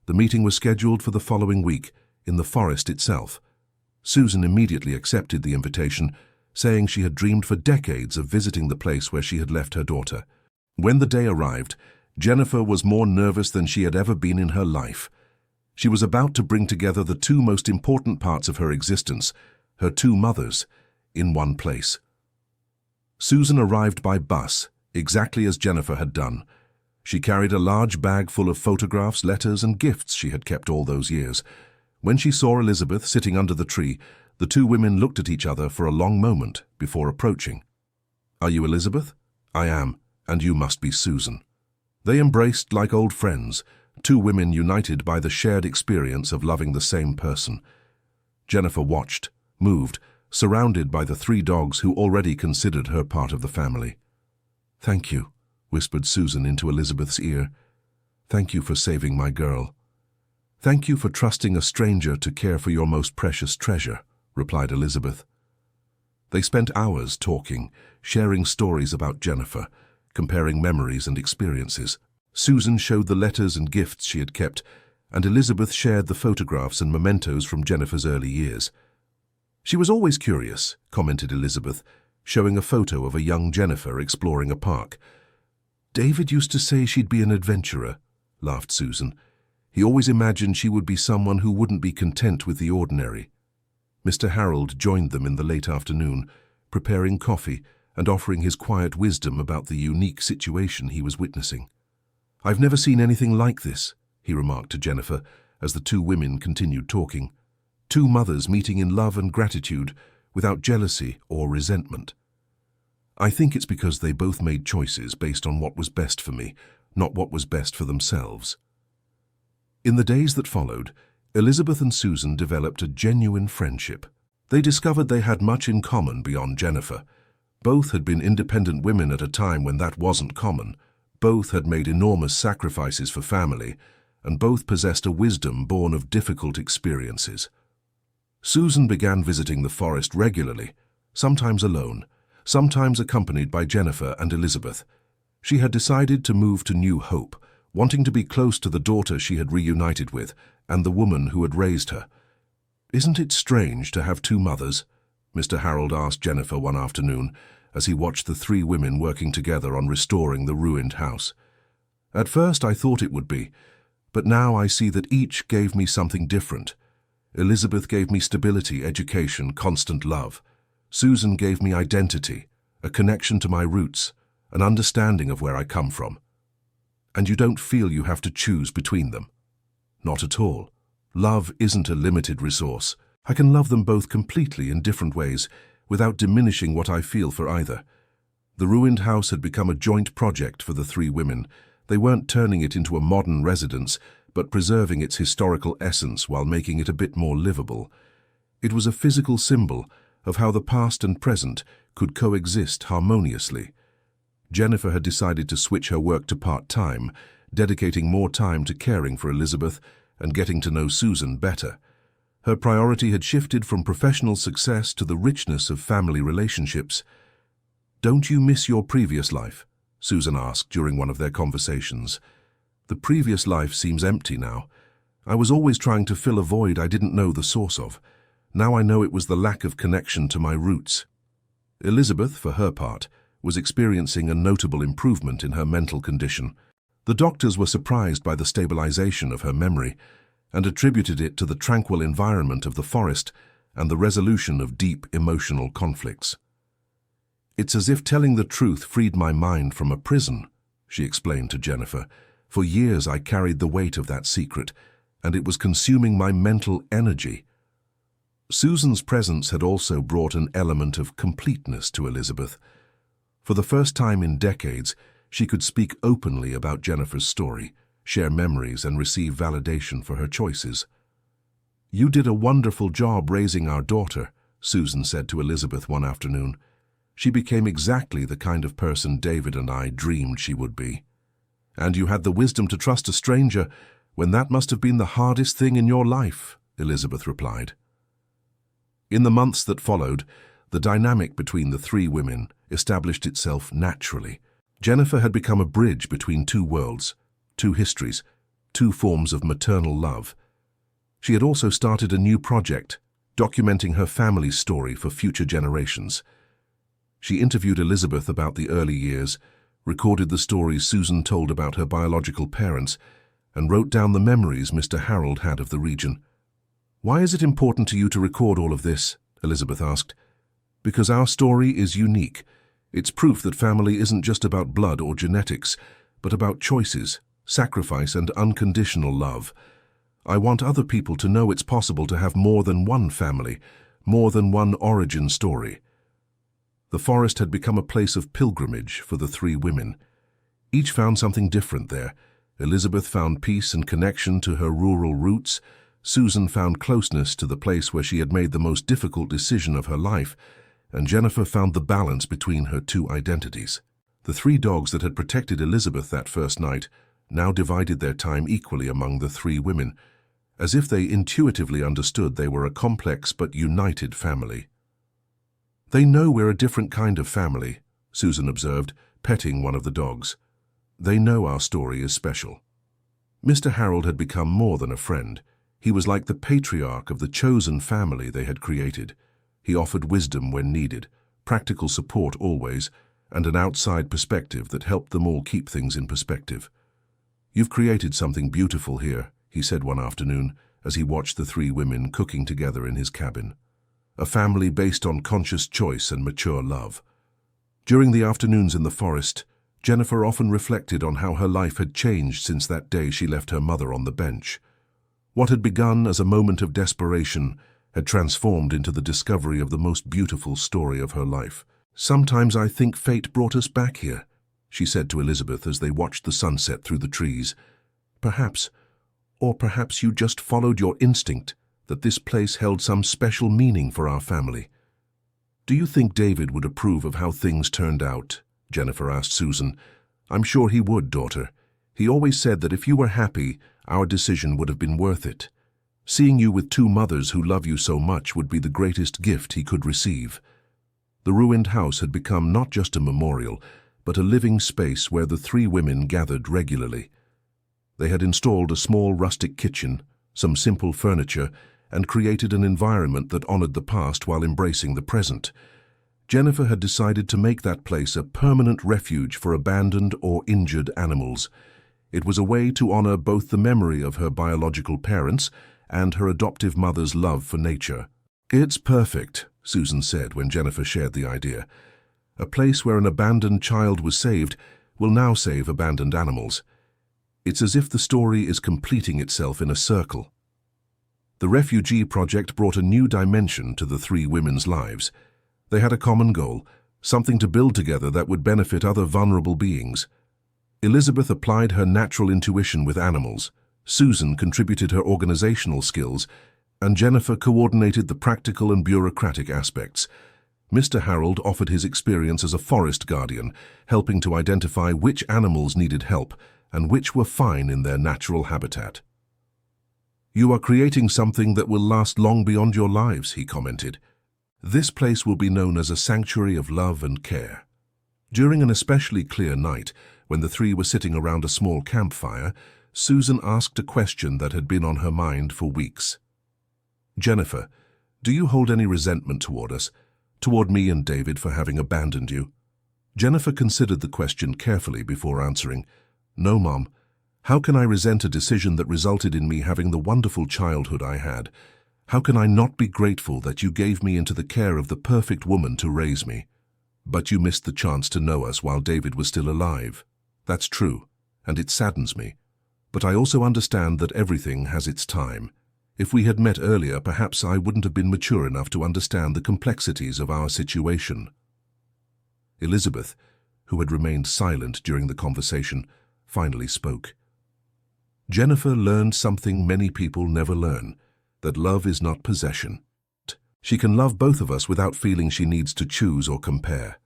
Speaker 1: The meeting was scheduled for the following week, in the forest itself. Susan immediately accepted the invitation, saying she had dreamed for decades of visiting the place where she had left her daughter. When the day arrived, Jennifer was more nervous than she had ever been in her life. She was about to bring together the 2 most important parts of her existence, her 2 mothers, in one place. Susan arrived by bus, exactly as Jennifer had done. She carried a large bag full of photographs, letters, and gifts she had kept all those years. When she saw Elizabeth sitting under the tree, the 2 women looked at each other for a long moment before approaching. Are you Elizabeth? I am, and you must be Susan. They embraced like old friends, 2 women united by the shared experience of loving the same person. Jennifer watched, moved, surrounded by the 3 dogs who already considered her part of the family. Thank you, whispered Susan into Elizabeth's ear. Thank you for saving my girl. Thank you for trusting a stranger to care for your most precious treasure, replied Elizabeth. They spent hours talking, sharing stories about Jennifer, comparing memories and experiences. Susan showed the letters and gifts she had kept, and Elizabeth shared the photographs and mementos from Jennifer's early years. She was always curious, commented Elizabeth, showing a photo of a young Jennifer exploring a park. David used to say she'd be an adventurer, laughed Susan. He always imagined she would be someone who wouldn't be content with the ordinary. Mr. Harold joined them in the late afternoon, preparing coffee and offering his quiet wisdom about the unique situation he was witnessing. I've never seen anything like this, he remarked to Jennifer as the 2 women continued talking. 2 mothers meeting in love and gratitude, without jealousy or resentment. I think it's because they both made choices based on what was best for me, not what was best for themselves. In the days that followed, Elizabeth and Susan developed a genuine friendship. They discovered they had much in common beyond Jennifer. Both had been independent women at a time when that wasn't common. Both had made enormous sacrifices for family, and both possessed a wisdom born of difficult experiences. Susan began visiting the forest regularly, sometimes alone, sometimes accompanied by Jennifer and Elizabeth. She had decided to move to New Hope, wanting to be close to the daughter she had reunited with and the woman who had raised her. "Isn't it strange to have two mothers?" Mr. Harold asked Jennifer one afternoon as he watched the three women working together on restoring the ruined house. "At first I thought it would be, but now I see that each gave me something different. Elizabeth gave me stability, education, constant love. Susan gave me identity, a connection to my roots, an understanding of where I come from. And you don't feel you have to choose between them. Not at all. Love isn't a limited resource. I can love them both completely in different ways, without diminishing what I feel for either." The ruined house had become a joint project for the three women. They weren't turning it into a modern residence, but preserving its historical essence while making it a bit more livable. It was a physical symbol of how the past and present could coexist harmoniously. Jennifer had decided to switch her work to part-time, dedicating more time to caring for Elizabeth and getting to know Susan better. Her priority had shifted from professional success to the richness of family relationships. "Don't you miss your previous life?" Susan asked during one of their conversations. "The previous life seems empty now. I was always trying to fill a void I didn't know the source of. Now I know it was the lack of connection to my roots." Elizabeth, for her part, was experiencing a notable improvement in her mental condition. The doctors were surprised by the stabilization of her memory and attributed it to the tranquil environment of the forest and the resolution of deep emotional conflicts. "It's as if telling the truth freed my mind from a prison," she explained to Jennifer. "For years I carried the weight of that secret, and it was consuming my mental energy." Susan's presence had also brought an element of completeness to Elizabeth. For the first time in decades, she could speak openly about Jennifer's story, share memories, and receive validation for her choices. "You did a wonderful job raising our daughter," Susan said to Elizabeth one afternoon. "She became exactly the kind of person David and I dreamed she would be. And you had the wisdom to trust a stranger when that must have been the hardest thing in your life," Elizabeth replied. In the months that followed, the dynamic between the three women established itself naturally. Jennifer had become a bridge between two worlds, two histories, two forms of maternal love. She had also started a new project, documenting her family's story for future generations. She interviewed Elizabeth about the early years, recorded the stories Susan told about her biological parents, and wrote down the memories Mr. Harold had of the region. "Why is it important to you to record all of this?" Elizabeth asked. "Because our story is unique. It's proof that family isn't just about blood or genetics, but about choices, sacrifice, and unconditional love. I want other people to know it's possible to have more than one family, more than one origin story." The forest had become a place of pilgrimage for the three women. Each found something different there. Elizabeth found peace and connection to her rural roots. Susan found closeness to the place where she had made the most difficult decision of her life, and Jennifer found the balance between her two identities. The three dogs that had protected Elizabeth that first night now divided their time equally among the three women, as if they intuitively understood they were a complex but united family. "They know we're a different kind of family," Susan observed, petting one of the dogs. "They know our story is special." Mr. Harold had become more than a friend. He was like the patriarch of the chosen family they had created. He offered wisdom when needed, practical support always, and an outside perspective that helped them all keep things in perspective. "You've created something beautiful here," he said one afternoon as he watched the three women cooking together in his cabin. "A family based on conscious choice and mature love." During the afternoons in the forest, Jennifer often reflected on how her life had changed since that day she left her mother on the bench. What had begun as a moment of desperation had transformed into the discovery of the most beautiful story of her life. "Sometimes I think fate brought us back here," she said to Elizabeth as they watched the sunset through the trees. "Perhaps you just followed your instinct that this place held some special meaning for our family." "Do you think David would approve of how things turned out?" Jennifer asked Susan. "I'm sure he would, daughter. He always said that if you were happy, our decision would have been worth it. Seeing you with two mothers who love you so much would be the greatest gift he could receive." The ruined house had become not just a memorial, but a living space where the three women gathered regularly. They had installed a small rustic kitchen, some simple furniture, and created an environment that honored the past while embracing the present. Jennifer had decided to make that place a permanent refuge for abandoned or injured animals. It was a way to honor both the memory of her biological parents and her adoptive mother's love for nature. "It's perfect," Susan said when Jennifer shared the idea. "A place where an abandoned child was saved will now save abandoned animals. It's as if the story is completing itself in a circle." The refugee project brought a new dimension to the three women's lives. They had a common goal, something to build together that would benefit other vulnerable beings. Elizabeth applied her natural intuition with animals, Susan contributed her organizational skills, and Jennifer coordinated the practical and bureaucratic aspects. Mr. Harold offered his experience as a forest guardian, helping to identify which animals needed help and which were fine in their natural habitat. "You are creating something that will last long beyond your lives," he commented. "This place will be known as a sanctuary of love and care." During an especially clear night, when the three were sitting around a small campfire, Susan asked a question that had been on her mind for weeks. "Jennifer, do you hold any resentment toward us, toward me and David for having abandoned you?" Jennifer considered the question carefully before answering. "No, Mom. How can I resent a decision that resulted in me having the wonderful childhood I had? How can I not be grateful that you gave me into the care of the perfect woman to raise me? But you missed the chance to know us while David was still alive. That's true, and it saddens me. But I also understand that everything has its time. If we had met earlier, perhaps I wouldn't have been mature enough to understand the complexities of our situation." Elizabeth, who had remained silent during the conversation, finally spoke. "Jennifer learned something many people never learn, that love is not possession. She can love both of us without feeling she needs to choose or compare.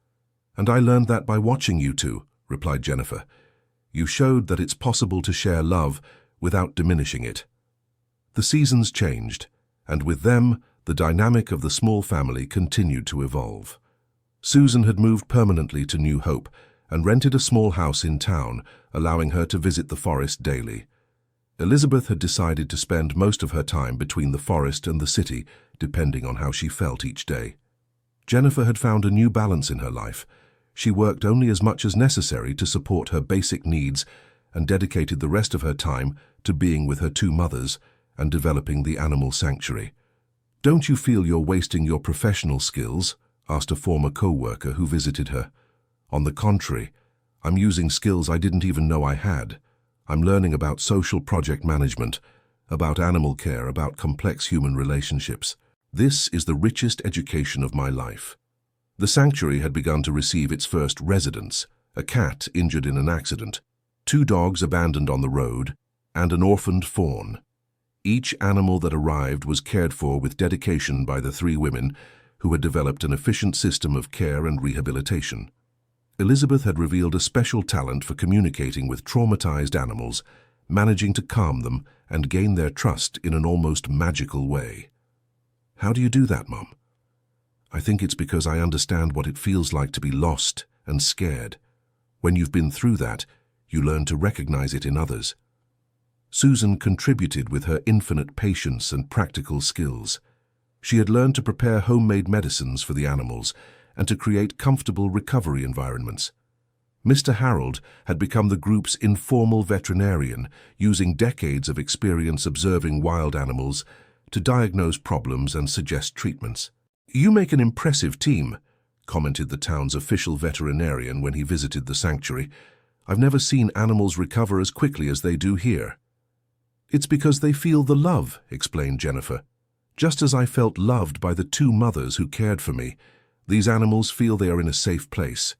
Speaker 1: And I learned that by watching you two," replied Jennifer. "You showed that it's possible to share love without diminishing it." The seasons changed, and with them, the dynamic of the small family continued to evolve. Susan had moved permanently to New Hope and rented a small house in town, allowing her to visit the forest daily. Elizabeth had decided to spend most of her time between the forest and the city, depending on how she felt each day. Jennifer had found a new balance in her life. She worked only as much as necessary to support her basic needs and dedicated the rest of her time to being with her two mothers and developing the animal sanctuary. "Don't you feel you're wasting your professional skills?" asked a former co-worker who visited her. "On the contrary, I'm using skills I didn't even know I had. I'm learning about social project management, about animal care, about complex human relationships. This is the richest education of my life." The sanctuary had begun to receive its first residents, a cat injured in an accident, 2 dogs abandoned on the road, and an orphaned fawn. Each animal that arrived was cared for with dedication by the 3 women who had developed an efficient system of care and rehabilitation. Elizabeth had revealed a special talent for communicating with traumatized animals, managing to calm them and gain their trust in an almost magical way. "How do you do that, Mom?" "I think it's because I understand what it feels like to be lost and scared. When you've been through that, you learn to recognize it in others." Susan contributed with her infinite patience and practical skills. She had learned to prepare homemade medicines for the animals and to create comfortable recovery environments. Mr. Harold had become the group's informal veterinarian, using decades of experience observing wild animals to diagnose problems and suggest treatments. "You make an impressive team," commented the town's official veterinarian when he visited the sanctuary. "I've never seen animals recover as quickly as they do here." "It's because they feel the love," explained Jennifer. Just as I felt loved by the two mothers who cared for me, these animals feel they are in a safe place.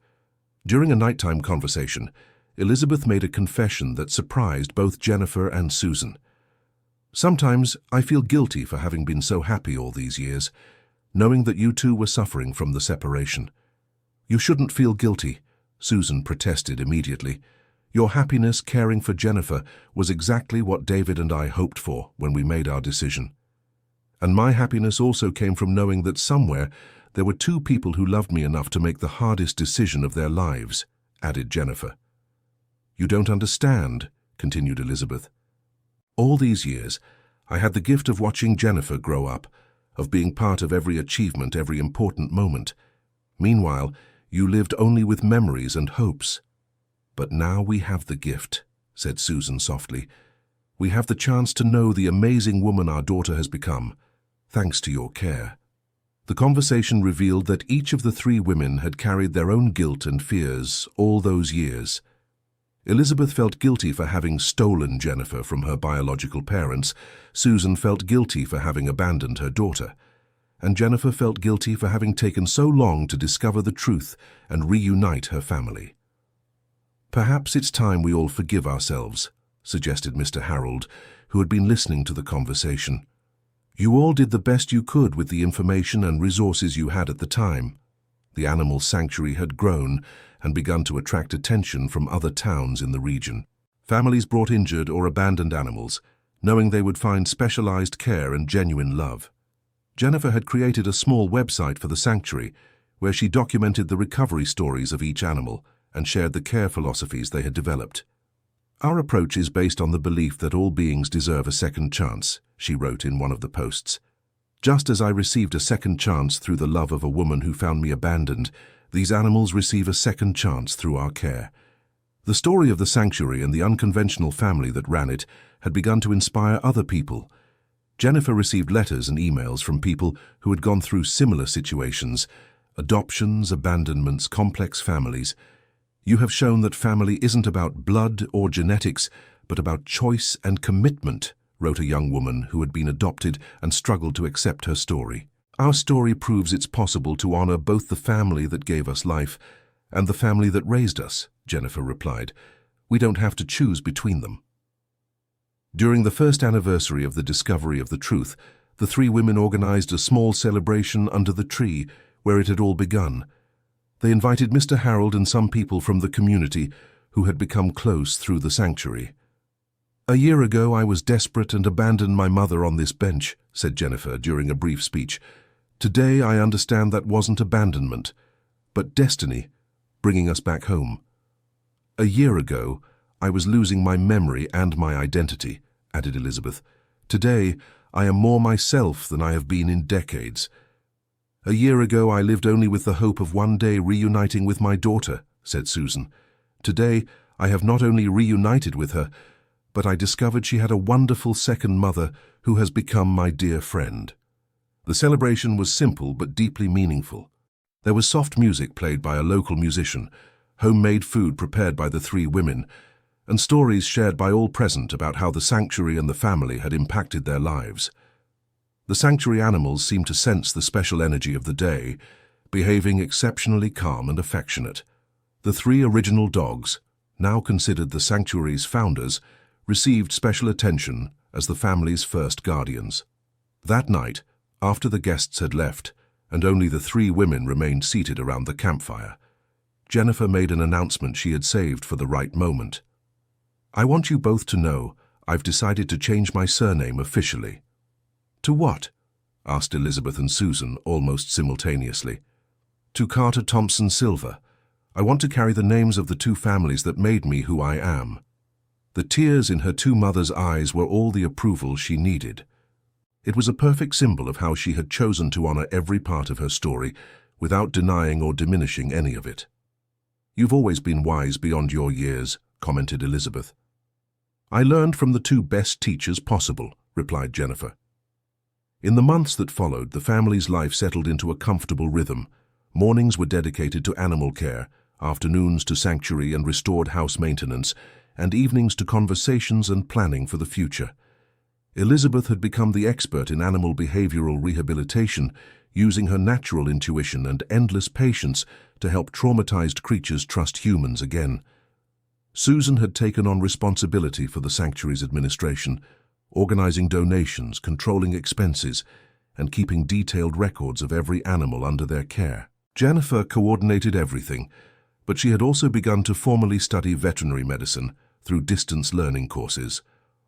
Speaker 1: During a nighttime conversation, Elizabeth made a confession that surprised both Jennifer and Susan. Sometimes I feel guilty for having been so happy all these years, knowing that you two were suffering from the separation. You shouldn't feel guilty, Susan protested immediately. Your happiness caring for Jennifer was exactly what David and I hoped for when we made our decision. And my happiness also came from knowing that somewhere there were two people who loved me enough to make the hardest decision of their lives, added Jennifer. You don't understand, continued Elizabeth. All these years, I had the gift of watching Jennifer grow up, of being part of every achievement, every important moment. Meanwhile, you lived only with memories and hopes. But now we have the gift, said Susan softly. We have the chance to know the amazing woman our daughter has become, thanks to your care. The conversation revealed that each of the three women had carried their own guilt and fears all those years. Elizabeth felt guilty for having stolen Jennifer from her biological parents. Susan felt guilty for having abandoned her daughter. And Jennifer felt guilty for having taken so long to discover the truth and reunite her family. Perhaps it's time we all forgive ourselves, suggested Mr. Harold, who had been listening to the conversation. You all did the best you could with the information and resources you had at the time. The animal sanctuary had grown and begun to attract attention from other towns in the region. Families brought injured or abandoned animals, knowing they would find specialized care and genuine love. Jennifer had created a small website for the sanctuary where she documented the recovery stories of each animal and shared the care philosophies they had developed. Our approach is based on the belief that all beings deserve a second chance, she wrote in one of the posts. Just as I received a second chance through the love of a woman who found me abandoned, these animals receive a second chance through our care. The story of the sanctuary and the unconventional family that ran it had begun to inspire other people. Jennifer received letters and emails from people who had gone through similar situations, adoptions, abandonments, complex families. You have shown that family isn't about blood or genetics, but about choice and commitment, wrote a young woman who had been adopted and struggled to accept her story. Our story proves it's possible to honor both the family that gave us life and the family that raised us, Jennifer replied. We don't have to choose between them. During the first anniversary of the discovery of the truth, the three women organized a small celebration under the tree where it had all begun. They invited Mr. Harold and some people from the community who had become close through the sanctuary. A year ago I was desperate and abandoned my mother on this bench, said Jennifer during a brief speech. Today I understand that wasn't abandonment, but destiny, bringing us back home. A year ago I was losing my memory and my identity, added Elizabeth. Today I am more myself than I have been in decades. A year ago I lived only with the hope of one day reuniting with my daughter, said Susan. Today I have not only reunited with her, but I discovered she had a wonderful second mother who has become my dear friend. The celebration was simple but deeply meaningful. There was soft music played by a local musician, homemade food prepared by the three women, and stories shared by all present about how the sanctuary and the family had impacted their lives. The sanctuary animals seemed to sense the special energy of the day, behaving exceptionally calm and affectionate. The three original dogs, now considered the sanctuary's founders, received special attention as the family's first guardians. That night, after the guests had left, and only the three women remained seated around the campfire, Jennifer made an announcement she had saved for the right moment. I want you both to know I've decided to change my surname officially. To what? Asked Elizabeth and Susan almost simultaneously. To Carter Thompson Silver. I want to carry the names of the two families that made me who I am. The tears in her two mothers' eyes were all the approval she needed. It was a perfect symbol of how she had chosen to honor every part of her story without denying or diminishing any of it. You've always been wise beyond your years, commented Elizabeth. I learned from the two best teachers possible, replied Jennifer. In the months that followed, the family's life settled into a comfortable rhythm. Mornings were dedicated to animal care, afternoons to sanctuary and restored house maintenance, and evenings to conversations and planning for the future. Elizabeth had become the expert in animal behavioral rehabilitation, using her natural intuition and endless patience to help traumatized creatures trust humans again. Susan had taken on responsibility for the sanctuary's administration, organizing donations, controlling expenses, and keeping detailed records of every animal under their care. Jennifer coordinated everything, but she had also begun to formally study veterinary medicine through distance learning courses,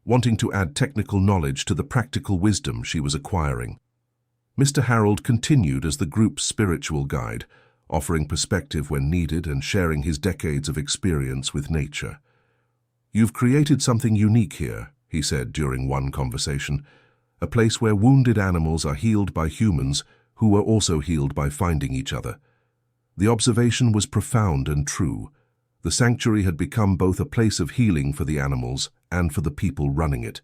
Speaker 1: wanting to add technical knowledge to the practical wisdom she was acquiring. Mr. Harold continued as the group's spiritual guide, offering perspective when needed and sharing his decades of experience with nature. "You've created something unique here," he said during one conversation, "a place where wounded animals are healed by humans who are also healed by finding each other." The observation was profound and true. The sanctuary had become both a place of healing for the animals and for the people running it.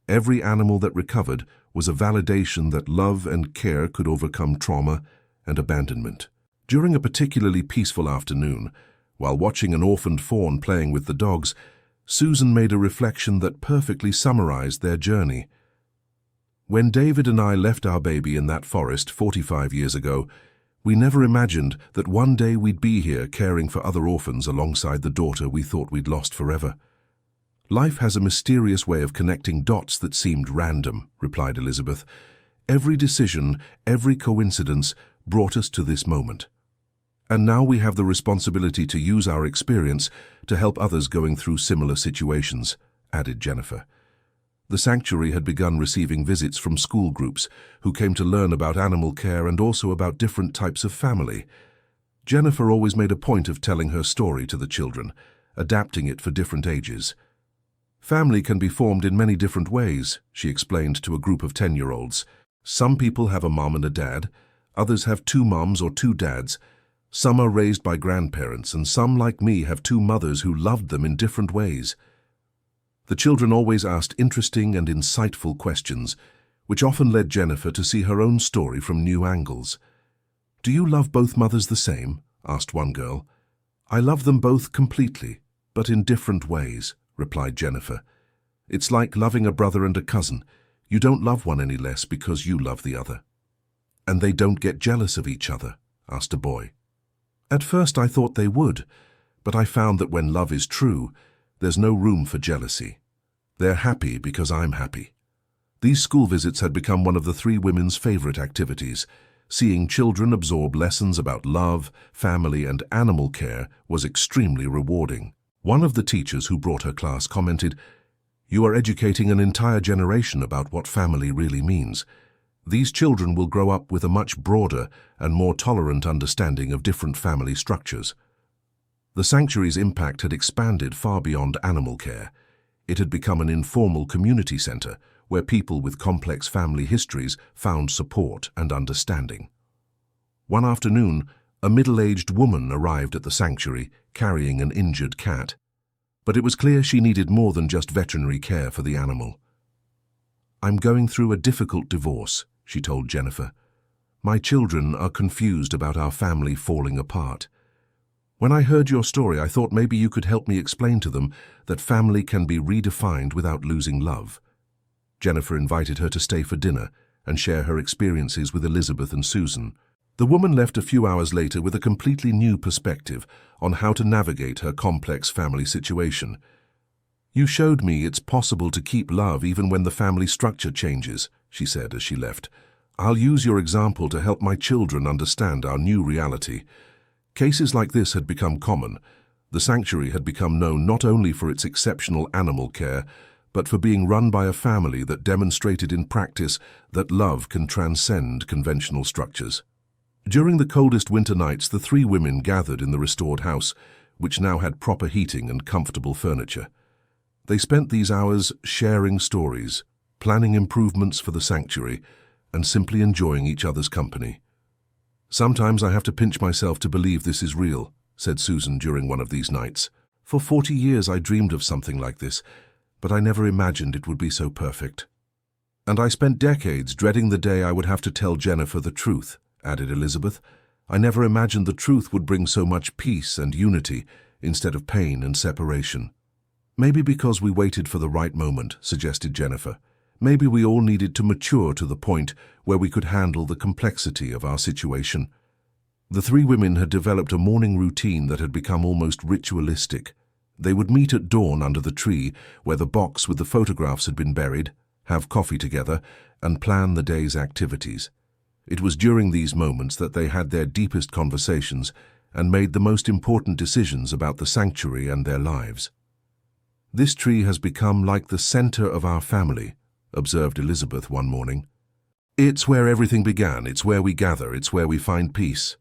Speaker 1: Every animal that recovered was a validation that love and care could overcome trauma and abandonment. During a particularly peaceful afternoon, while watching an orphaned fawn playing with the dogs, Susan made a reflection that perfectly summarized their journey. "When David and I left our baby in that forest 45 years ago, we never imagined that one day we'd be here caring for other orphans alongside the daughter we thought we'd lost forever." "Life has a mysterious way of connecting dots that seemed random," replied Elizabeth. "Every decision, every coincidence brought us to this moment. And now we have the responsibility to use our experience to help others going through similar situations," added Jennifer. The sanctuary had begun receiving visits from school groups who came to learn about animal care and also about different types of family. Jennifer always made a point of telling her story to the children, adapting it for different ages. "Family can be formed in many different ways," she explained to a group of 10-year-olds. "Some people have a mom and a dad, others have 2 moms or 2 dads. Some are raised by grandparents, and some, like me, have 2 mothers who loved them in different ways." The children always asked interesting and insightful questions, which often led Jennifer to see her own story from new angles. "Do you love both mothers the same?" asked one girl. "I love them both completely, but in different ways," replied Jennifer. "It's like loving a brother and a cousin. You don't love one any less because you love the other." "And they don't get jealous of each other?" asked a boy. "At first I thought they would, but I found that when love is true, there's no room for jealousy. They're happy because I'm happy." These school visits had become one of the 3 women's favorite activities. Seeing children absorb lessons about love, family, and animal care was extremely rewarding. One of the teachers who brought her class commented, "You are educating an entire generation about what family really means. These children will grow up with a much broader and more tolerant understanding of different family structures." The sanctuary's impact had expanded far beyond animal care. It had become an informal community center where people with complex family histories found support and understanding. One afternoon, a middle-aged woman arrived at the sanctuary carrying an injured cat. But it was clear she needed more than just veterinary care for the animal. "I'm going through a difficult divorce," she told Jennifer. "My children are confused about our family falling apart. When I heard your story, I thought maybe you could help me explain to them that family can be redefined without losing love." Jennifer invited her to stay for dinner and share her experiences with Elizabeth and Susan. The woman left a few hours later with a completely new perspective on how to navigate her complex family situation. "You showed me it's possible to keep love even when the family structure changes," she said as she left. "I'll use your example to help my children understand our new reality." Cases like this had become common. The sanctuary had become known not only for its exceptional animal care, but for being run by a family that demonstrated in practice that love can transcend conventional structures. During the coldest winter nights, the 3 women gathered in the restored house, which now had proper heating and comfortable furniture. They spent these hours sharing stories, planning improvements for the sanctuary, and simply enjoying each other's company. "Sometimes I have to pinch myself to believe this is real," said Susan during one of these nights. "For 40 years I dreamed of something like this, but I never imagined it would be so perfect. And I spent decades dreading the day I would have to tell Jennifer the truth," added Elizabeth. "I never imagined the truth would bring so much peace and unity instead of pain and separation." "Maybe because we waited for the right moment," suggested Jennifer. Maybe we all needed to mature to the point where we could handle the complexity of our situation. The three women had developed a morning routine that had become almost ritualistic. They would meet at dawn under the tree where the box with the photographs had been buried, have coffee together, and plan the day's activities. It was during these moments that they had their deepest conversations and made the most important decisions about the sanctuary and their lives. "This tree has become like the center of our family," observed Elizabeth one morning. "It's where everything began, it's where we gather, it's where we find peace."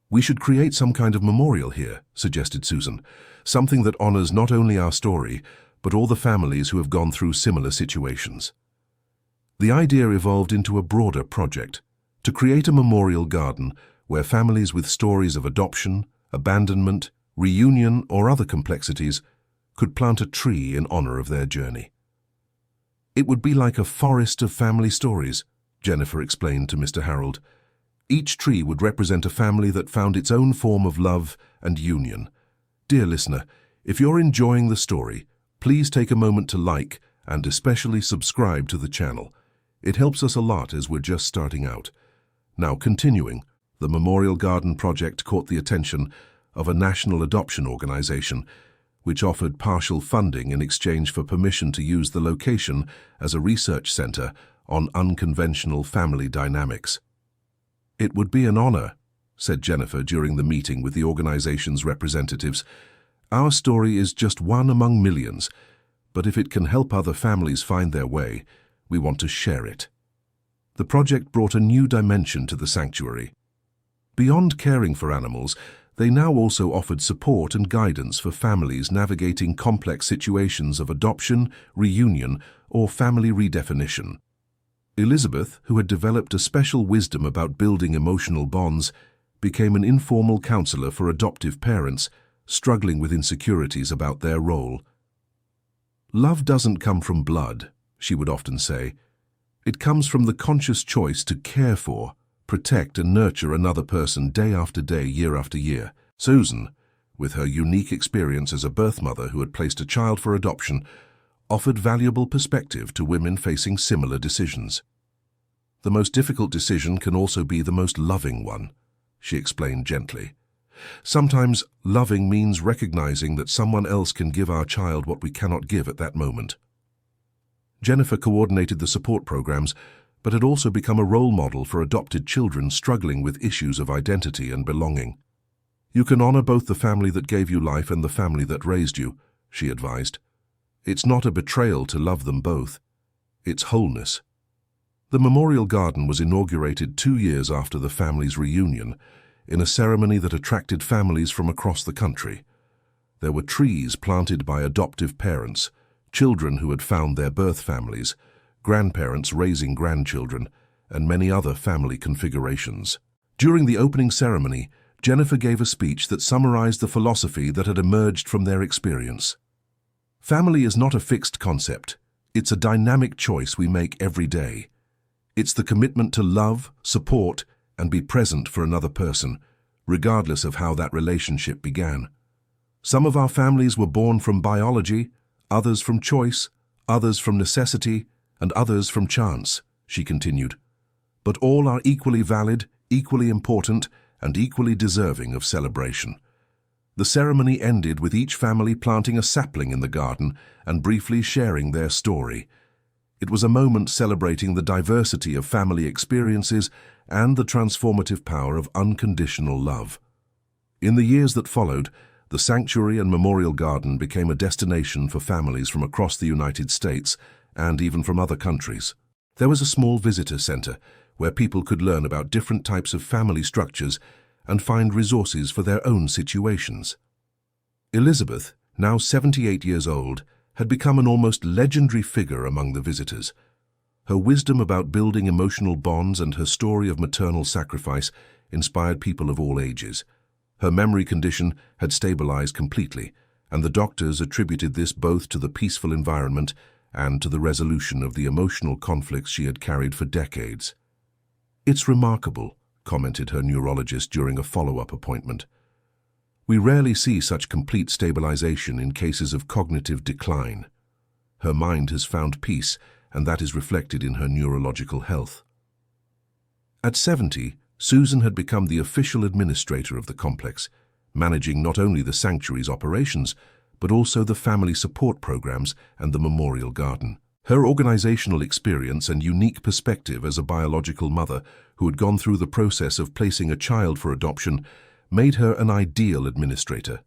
Speaker 1: "We should create some kind of memorial here," suggested Susan, "something that honors not only our story, but all the families who have gone through similar situations." The idea evolved into a broader project, to create a memorial garden where families with stories of adoption, abandonment, reunion, or other complexities could plant a tree in honor of their journey. "It would be like a forest of family stories," Jennifer explained to Mr. Harold. "Each tree would represent a family that found its own form of love and union. Dear listener, if you're enjoying the story, please take a moment to like and especially subscribe to the channel. It helps us a lot as we're just starting out." Now continuing, the Memorial Garden project caught the attention of a national adoption organization, which offered partial funding in exchange for permission to use the location as a research center on unconventional family dynamics. "It would be an honor," said Jennifer during the meeting with the organization's representatives. "Our story is just one among millions, but if it can help other families find their way, we want to share it." The project brought a new dimension to the sanctuary. Beyond caring for animals, they now also offered support and guidance for families navigating complex situations of adoption, reunion, or family redefinition. Elizabeth, who had developed a special wisdom about building emotional bonds, became an informal counselor for adoptive parents struggling with insecurities about their role. "Love doesn't come from blood," she would often say. "It comes from the conscious choice to care for, protect and nurture another person day after day, year after year." Susan, with her unique experience as a birth mother who had placed a child for adoption, offered valuable perspective to women facing similar decisions. "The most difficult decision can also be the most loving one," she explained gently. "Sometimes loving means recognizing that someone else can give our child what we cannot give at that moment." Jennifer coordinated the support programs, but had also become a role model for adopted children struggling with issues of identity and belonging. "You can honor both the family that gave you life and the family that raised you," she advised. "It's not a betrayal to love them both. It's wholeness." The Memorial Garden was inaugurated 2 years after the family's reunion, in a ceremony that attracted families from across the country. There were trees planted by adoptive parents, children who had found their birth families, grandparents raising grandchildren, and many other family configurations. During the opening ceremony, Jennifer gave a speech that summarized the philosophy that had emerged from their experience. "Family is not a fixed concept. It's a dynamic choice we make every day. It's the commitment to love, support, and be present for another person, regardless of how that relationship began. Some of our families were born from biology, others from choice, others from necessity, and others from chance," she continued. "But all are equally valid, equally important, and equally deserving of celebration." The ceremony ended with each family planting a sapling in the garden and briefly sharing their story. It was a moment celebrating the diversity of family experiences and the transformative power of unconditional love. In the years that followed, the Sanctuary and Memorial Garden became a destination for families from across the United States and even from other countries. There was a small visitor center where people could learn about different types of family structures and find resources for their own situations. Elizabeth, now 78 years old, had become an almost legendary figure among the visitors. Her wisdom about building emotional bonds and her story of maternal sacrifice inspired people of all ages. Her memory condition had stabilized completely, and the doctors attributed this both to the peaceful environment and to the resolution of the emotional conflicts she had carried for decades. "It's remarkable," commented her neurologist during a follow-up appointment. "We rarely see such complete stabilization in cases of cognitive decline. Her mind has found peace, and that is reflected in her neurological health. At 70, Susan had become the official administrator of the complex, managing not only the sanctuary's operations, but also the family support programs and the memorial garden. Her organizational experience and unique perspective as a biological mother who had gone through the process of placing a child for adoption made her an ideal administrator.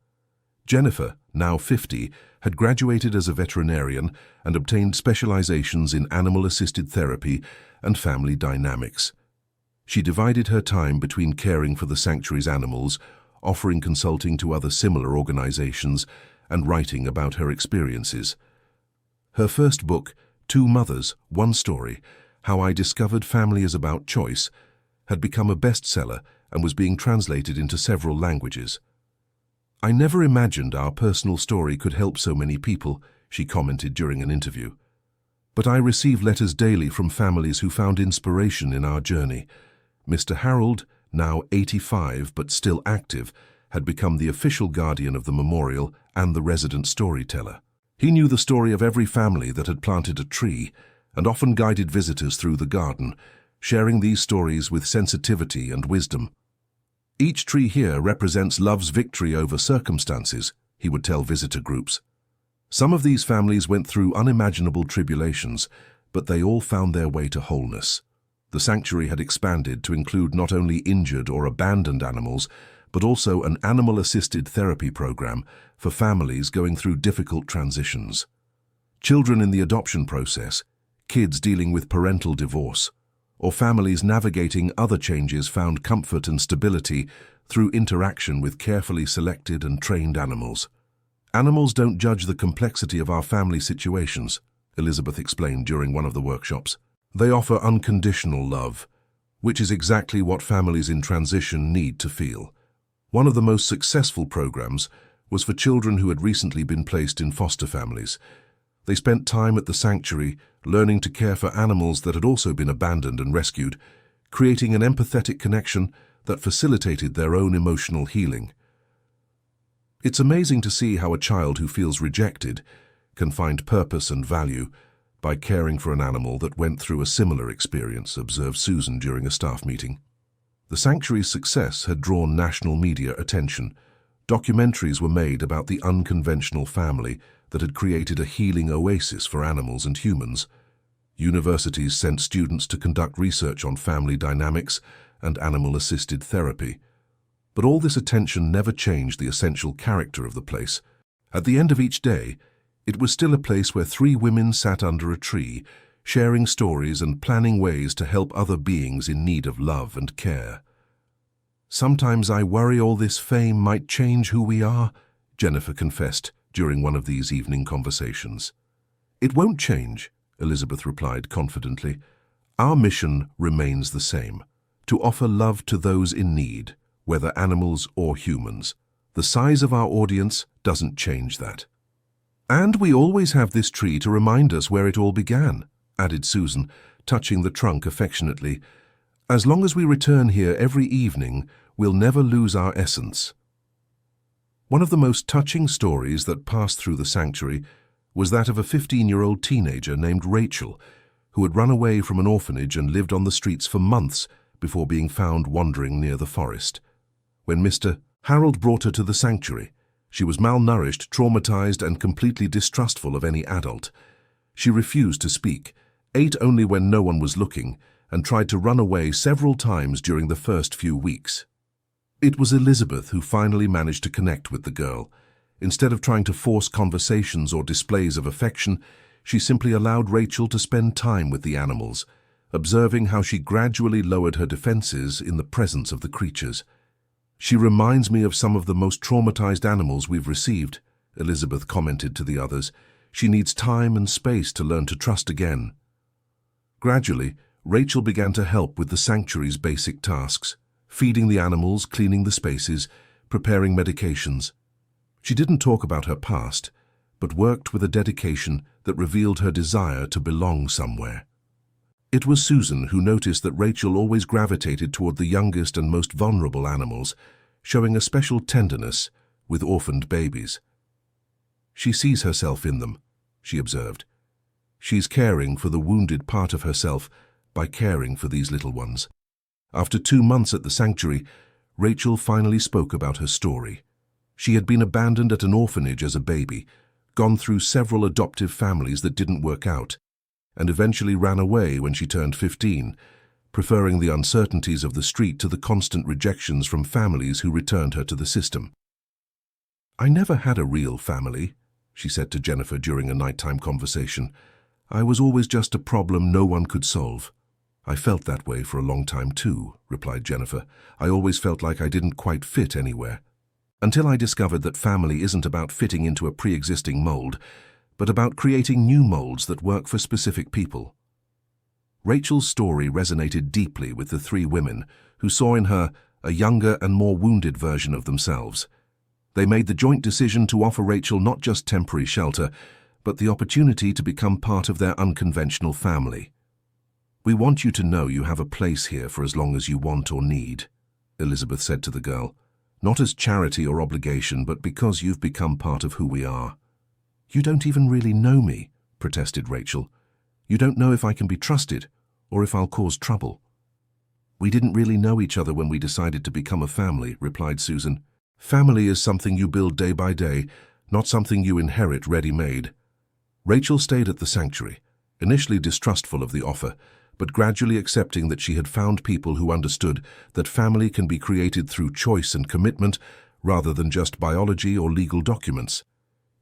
Speaker 1: Jennifer, now 50, had graduated as a veterinarian and obtained specializations in animal-assisted therapy and family dynamics. She divided her time between caring for the sanctuary's animals, offering consulting to other similar organizations, and writing about her experiences. Her first book, Two Mothers, One Story, How I Discovered Family is About Choice, had become a bestseller and was being translated into several languages. "I never imagined our personal story could help so many people," she commented during an interview. "But I receive letters daily from families who found inspiration in our journey." Mr. Harold, now 85 but still active, had become the official guardian of the memorial and the resident storyteller. He knew the story of every family that had planted a tree and often guided visitors through the garden, sharing these stories with sensitivity and wisdom. "Each tree here represents love's victory over circumstances," he would tell visitor groups. "Some of these families went through unimaginable tribulations, but they all found their way to wholeness." The sanctuary had expanded to include not only injured or abandoned animals, but also an animal-assisted therapy program for families going through difficult transitions. Children in the adoption process, kids dealing with parental divorce, or families navigating other changes found comfort and stability through interaction with carefully selected and trained animals. "Animals don't judge the complexity of our family situations," Elizabeth explained during one of the workshops. "They offer unconditional love, which is exactly what families in transition need to feel." One of the most successful programs was for children who had recently been placed in foster families. They spent time at the sanctuary learning to care for animals that had also been abandoned and rescued, creating an empathetic connection that facilitated their own emotional healing. It's amazing to see how a child who feels rejected can find purpose and value by caring for an animal that went through a similar experience, observed Susan during a staff meeting. The sanctuary's success had drawn national media attention. Documentaries were made about the unconventional family that had created a healing oasis for animals and humans. Universities sent students to conduct research on family dynamics and animal-assisted therapy. But all this attention never changed the essential character of the place. At the end of each day, it was still a place where three women sat under a tree, sharing stories and planning ways to help other beings in need of love and care. "Sometimes I worry all this fame might change who we are," Jennifer confessed during one of these evening conversations. "It won't change," Elizabeth replied confidently. "Our mission remains the same, to offer love to those in need, whether animals or humans. The size of our audience doesn't change that." "And we always have this tree to remind us where it all began," added Susan, touching the trunk affectionately. "As long as we return here every evening, we'll never lose our essence." One of the most touching stories that passed through the sanctuary was that of a 15-year-old teenager named Rachel, who had run away from an orphanage and lived on the streets for months before being found wandering near the forest. When Mr. Harold brought her to the sanctuary, she was malnourished, traumatized, and completely distrustful of any adult. She refused to speak, ate only when no one was looking, and tried to run away several times during the first few weeks. It was Elizabeth who finally managed to connect with the girl. Instead of trying to force conversations or displays of affection, she simply allowed Rachel to spend time with the animals, observing how she gradually lowered her defenses in the presence of the creatures. "She reminds me of some of the most traumatized animals we've received," Elizabeth commented to the others. "She needs time and space to learn to trust again." Gradually, Rachel began to help with the sanctuary's basic tasks, feeding the animals, cleaning the spaces, preparing medications. She didn't talk about her past, but worked with a dedication that revealed her desire to belong somewhere. It was Susan who noticed that Rachel always gravitated toward the youngest and most vulnerable animals, showing a special tenderness with orphaned babies. "She sees herself in them," she observed. She's caring for the wounded part of herself by caring for these little ones. After 2 months at the sanctuary, Rachel finally spoke about her story. She had been abandoned at an orphanage as a baby, gone through several adoptive families that didn't work out, and eventually ran away when she turned 15, preferring the uncertainties of the street to the constant rejections from families who returned her to the system. "I never had a real family," she said to Jennifer during a nighttime conversation. "I was always just a problem no one could solve." "I felt that way for a long time too," replied Jennifer. "I always felt like I didn't quite fit anywhere. Until I discovered that family isn't about fitting into a pre-existing mold, but about creating new molds that work for specific people." Rachel's story resonated deeply with the 3 women who saw in her a younger and more wounded version of themselves. They made the joint decision to offer Rachel not just temporary shelter, but the opportunity to become part of their unconventional family. "We want you to know you have a place here for as long as you want or need," Elizabeth said to the girl. "Not as charity or obligation, but because you've become part of who we are." "You don't even really know me," protested Rachel. "You don't know if I can be trusted or if I'll cause trouble." "We didn't really know each other when we decided to become a family," replied Susan. "Family is something you build day by day, not something you inherit ready-made." Rachel stayed at the sanctuary, initially distrustful of the offer, but gradually accepting that she had found people who understood that family can be created through choice and commitment rather than just biology or legal documents.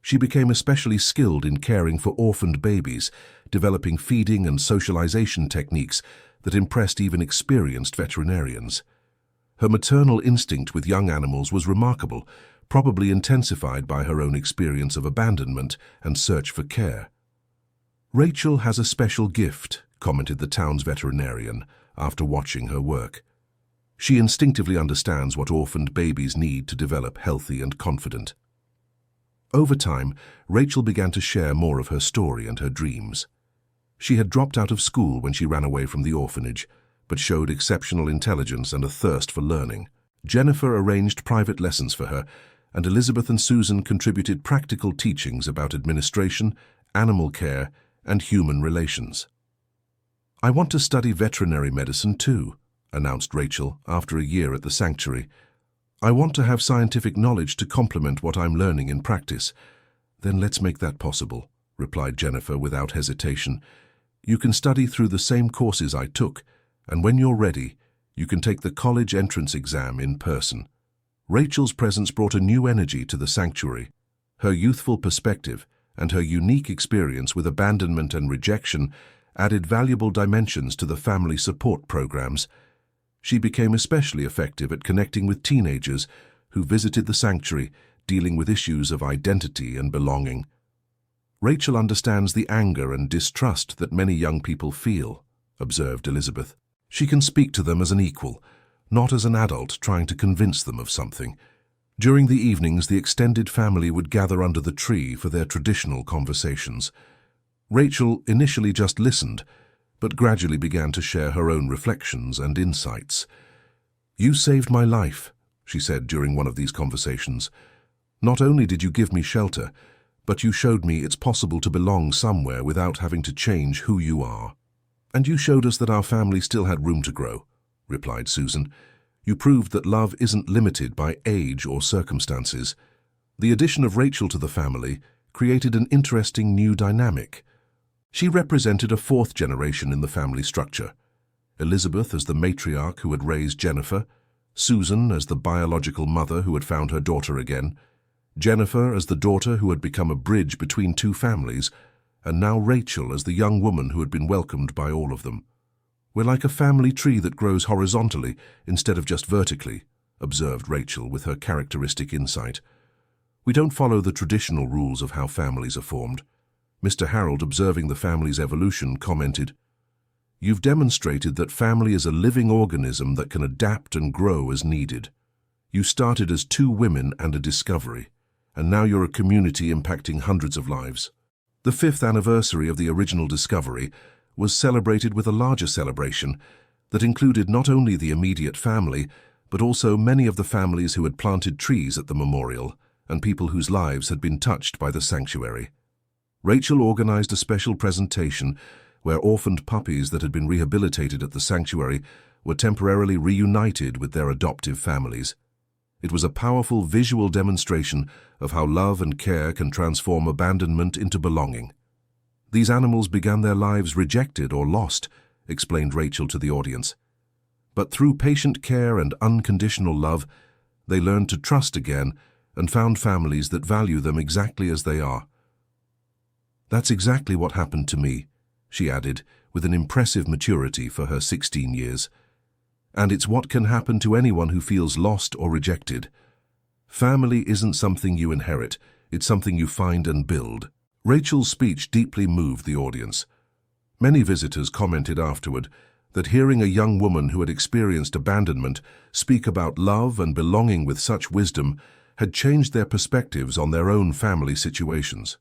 Speaker 1: She became especially skilled in caring for orphaned babies, developing feeding and socialization techniques that impressed even experienced veterinarians. Her maternal instinct with young animals was remarkable, probably intensified by her own experience of abandonment and search for care. "Rachel has a special gift," commented the town's veterinarian after watching her work. "She instinctively understands what orphaned babies need to develop healthy and confident." Over time, Rachel began to share more of her story and her dreams. She had dropped out of school when she ran away from the orphanage, but showed exceptional intelligence and a thirst for learning. Jennifer arranged private lessons for her, and Elizabeth and Susan contributed practical teachings about administration, animal care, and human relations. "I want to study veterinary medicine too," announced Rachel after a year at the sanctuary. "I want to have scientific knowledge to complement what I'm learning in practice." "Then let's make that possible," replied Jennifer without hesitation. "You can study through the same courses I took, and when you're ready, you can take the college entrance exam in person." Rachel's presence brought a new energy to the sanctuary. Her youthful perspective and her unique experience with abandonment and rejection added valuable dimensions to the family support programs. She became especially effective at connecting with teenagers who visited the sanctuary, dealing with issues of identity and belonging. "Rachel understands the anger and distrust that many young people feel," observed Elizabeth. "She can speak to them as an equal, not as an adult trying to convince them of something." During the evenings, the extended family would gather under the tree for their traditional conversations. Rachel initially just listened, but gradually began to share her own reflections and insights. "You saved my life," she said during one of these conversations. "Not only did you give me shelter, but you showed me it's possible to belong somewhere without having to change who you are." "And you showed us that our family still had room to grow," replied Susan. "You proved that love isn't limited by age or circumstances." The addition of Rachel to the family created an interesting new dynamic. She represented a 4th generation in the family structure. Elizabeth as the matriarch who had raised Jennifer, Susan as the biological mother who had found her daughter again, Jennifer as the daughter who had become a bridge between 2 families, and now Rachel as the young woman who had been welcomed by all of them. "We're like a family tree that grows horizontally instead of just vertically," observed Rachel with her characteristic insight. "We don't follow the traditional rules of how families are formed." Mr. Harold, observing the family's evolution, commented, "You've demonstrated that family is a living organism that can adapt and grow as needed. You started as 2 women and a discovery, and now you're a community impacting hundreds of lives." The 5th anniversary of the original discovery was celebrated with a larger celebration that included not only the immediate family, but also many of the families who had planted trees at the memorial and people whose lives had been touched by the sanctuary. Rachel organized a special presentation where orphaned puppies that had been rehabilitated at the sanctuary were temporarily reunited with their adoptive families. It was a powerful visual demonstration of how love and care can transform abandonment into belonging. These animals began their lives rejected or lost, explained Rachel to the audience. But through patient care and unconditional love, they learned to trust again and found families that value them exactly as they are. That's exactly what happened to me, she added, with an impressive maturity for her 16 years. And it's what can happen to anyone who feels lost or rejected. Family isn't something you inherit, it's something you find and build. Rachel's speech deeply moved the audience. Many visitors commented afterward that hearing a young woman who had experienced abandonment speak about love and belonging with such wisdom had changed their perspectives on their own family situations.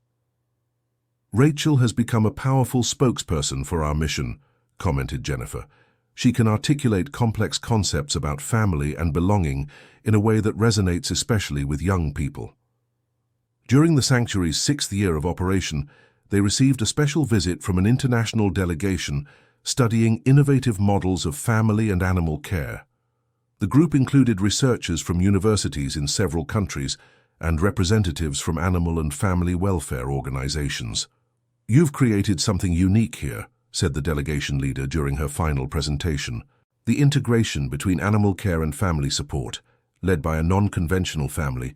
Speaker 1: Rachel has become a powerful spokesperson for our mission, commented Jennifer. She can articulate complex concepts about family and belonging in a way that resonates especially with young people. During the sanctuary's 6th year of operation, they received a special visit from an international delegation studying innovative models of family and animal care. The group included researchers from universities in several countries and representatives from animal and family welfare organizations. "You've created something unique here," said the delegation leader during her final presentation. "The integration between animal care and family support, led by a non-conventional family,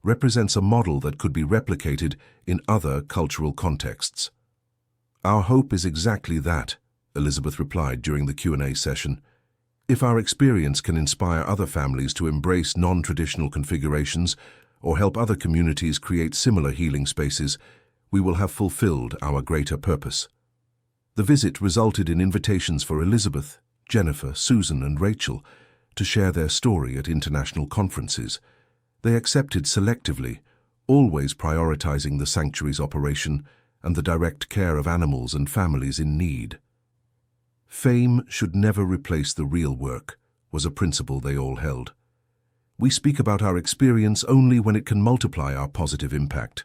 Speaker 1: represents a model that could be replicated in other cultural contexts." "Our hope is exactly that," Elizabeth replied during the Q&A session. "If our experience can inspire other families to embrace non-traditional configurations or help other communities create similar healing spaces, we will have fulfilled our greater purpose." The visit resulted in invitations for Elizabeth, Jennifer, Susan, and Rachel to share their story at international conferences. They accepted selectively, always prioritizing the sanctuary's operation and the direct care of animals and families in need. Fame should never replace the real work, was a principle they all held. We speak about our experience only when it can multiply our positive impact.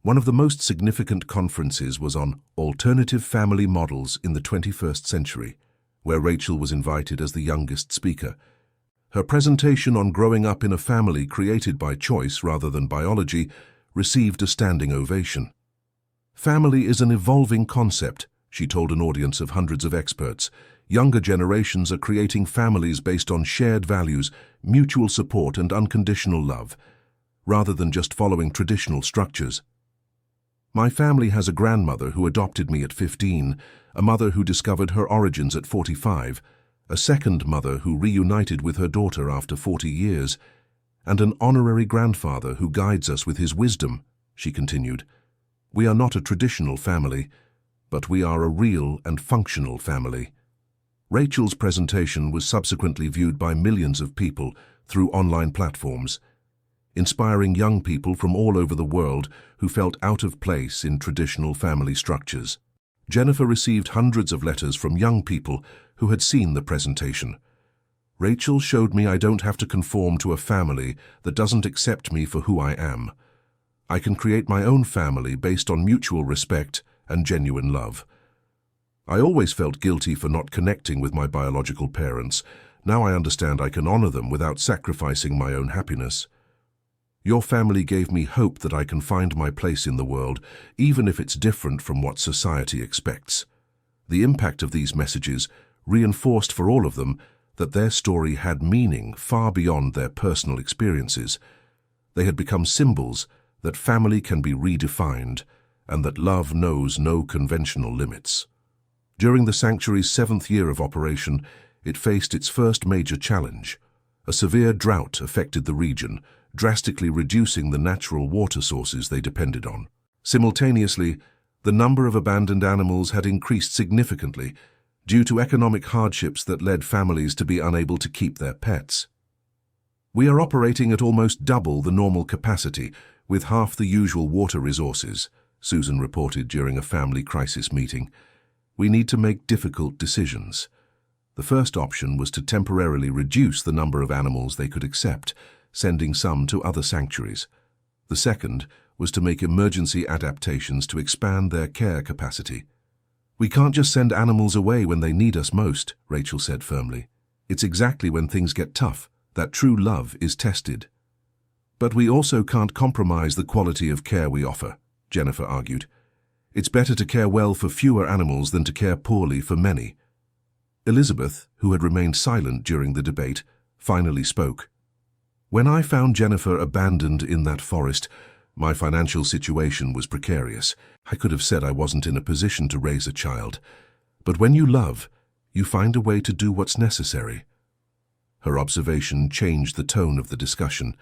Speaker 1: One of the most significant conferences was on alternative family models in the 21st century, where Rachel was invited as the youngest speaker. Her presentation on growing up in a family created by choice rather than biology received a standing ovation. "Family is an evolving concept," she told an audience of hundreds of experts. "Younger generations are creating families based on shared values, mutual support, and unconditional love, rather than just following traditional structures. My family has a grandmother who adopted me at 15, a mother who discovered her origins at 45, a second mother who reunited with her daughter after 40 years, and an honorary grandfather who guides us with his wisdom," she continued. "We are not a traditional family, but we are a real and functional family." Rachel's presentation was subsequently viewed by millions of people through online platforms, inspiring young people from all over the world who felt out of place in traditional family structures. Jennifer received hundreds of letters from young people who had seen the presentation. "Rachel showed me I don't have to conform to a family that doesn't accept me for who I am. I can create my own family based on mutual respect and genuine love. I always felt guilty for not connecting with my biological parents. Now I understand I can honor them without sacrificing my own happiness. Your family gave me hope that I can find my place in the world, even if it's different from what society expects." The impact of these messages reinforced for all of them that their story had meaning far beyond their personal experiences. They had become symbols that family can be redefined and that love knows no conventional limits. During the sanctuary's 7th year of operation, it faced its first major challenge. A severe drought affected the region, drastically reducing the natural water sources they depended on. Simultaneously, the number of abandoned animals had increased significantly due to economic hardships that led families to be unable to keep their pets. "We are operating at almost double the normal capacity with half the usual water resources," Susan reported during a family crisis meeting. "We need to make difficult decisions." The first option was to temporarily reduce the number of animals they could accept, sending some to other sanctuaries. The second was to make emergency adaptations to expand their care capacity. "We can't just send animals away when they need us most," Rachel said firmly. "It's exactly when things get tough that true love is tested." "But we also can't compromise the quality of care we offer," Jennifer argued. "It's better to care well for fewer animals than to care poorly for many." Elizabeth, who had remained silent during the debate, finally spoke. "When I found Jennifer abandoned in that forest, my financial situation was precarious. I could have said I wasn't in a position to raise a child. But when you love, you find a way to do what's necessary." Her observation changed the tone of the discussion.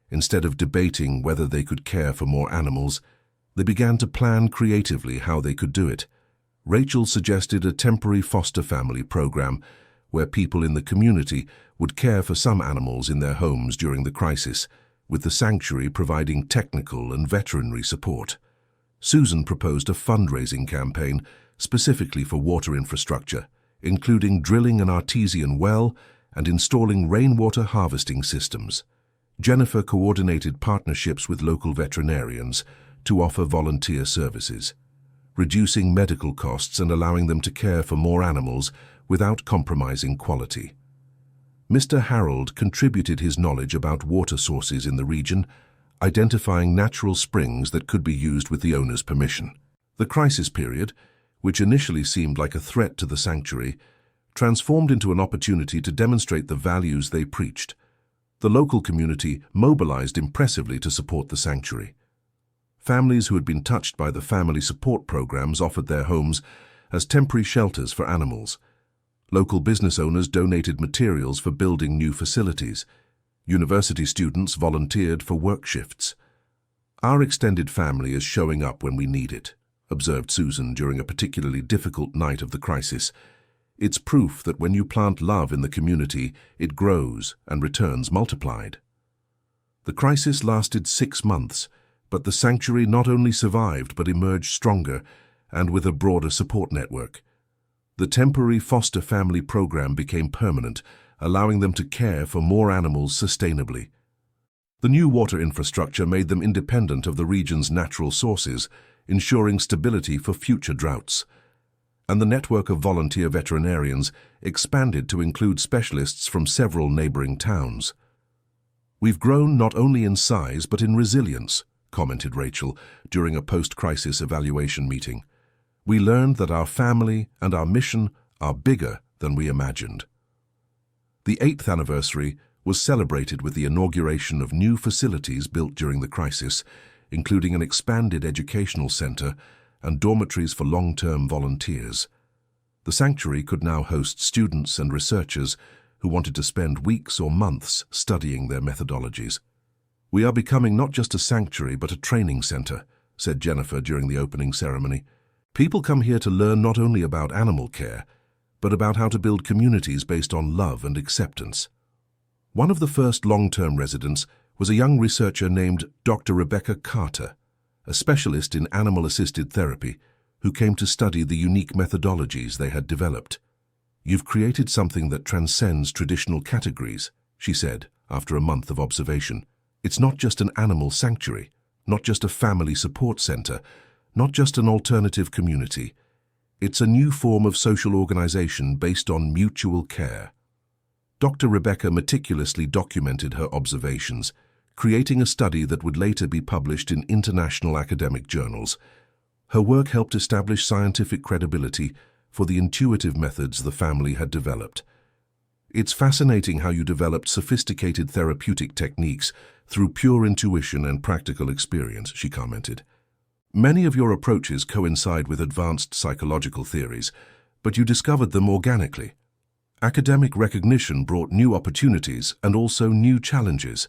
Speaker 1: Instead of debating whether they could care for more animals, they began to plan creatively how they could do it. Rachel suggested a temporary foster family program where people in the community would care for some animals in their homes during the crisis, with the sanctuary providing technical and veterinary support. Susan proposed a fundraising campaign specifically for water infrastructure, including drilling an artesian well and installing rainwater harvesting systems. Jennifer coordinated partnerships with local veterinarians to offer volunteer services, reducing medical costs and allowing them to care for more animals without compromising quality. Mr. Harold contributed his knowledge about water sources in the region, identifying natural springs that could be used with the owner's permission. The crisis period, which initially seemed like a threat to the sanctuary, transformed into an opportunity to demonstrate the values they preached. The local community mobilized impressively to support the sanctuary. Families who had been touched by the family support programs offered their homes as temporary shelters for animals. Local business owners donated materials for building new facilities. University students volunteered for work shifts. "Our extended family is showing up when we need it," observed Susan during a particularly difficult night of the crisis. "It's proof that when you plant love in the community, it grows and returns multiplied." The crisis lasted 6 months, but the sanctuary not only survived but emerged stronger and with a broader support network. The temporary foster family program became permanent, allowing them to care for more animals sustainably. The new water infrastructure made them independent of the region's natural sources, ensuring stability for future droughts. And the network of volunteer veterinarians expanded to include specialists from several neighboring towns. "We've grown not only in size but in resilience," commented Rachel during a post-crisis evaluation meeting. "We learned that our family and our mission are bigger than we imagined." The 8th anniversary was celebrated with the inauguration of new facilities built during the crisis, including an expanded educational center and dormitories for long-term volunteers. The sanctuary could now host students and researchers who wanted to spend weeks or months studying their methodologies. "We are becoming not just a sanctuary but a training center," said Jennifer during the opening ceremony. "People come here to learn not only about animal care, but about how to build communities based on love and acceptance." One of the first long-term residents was a young researcher named Dr. Rebecca Carter, a specialist in animal-assisted therapy, who came to study the unique methodologies they had developed. "You've created something that transcends traditional categories," she said after a month of observation. "It's not just an animal sanctuary, not just a family support center, not just an alternative community. It's a new form of social organization based on mutual care." Dr. Rebecca meticulously documented her observations, creating a study that would later be published in international academic journals. Her work helped establish scientific credibility for the intuitive methods the family had developed. "It's fascinating how you developed sophisticated therapeutic techniques through pure intuition and practical experience," she commented. "Many of your approaches coincide with advanced psychological theories, but you discovered them organically. Academic recognition brought new opportunities and also new challenges.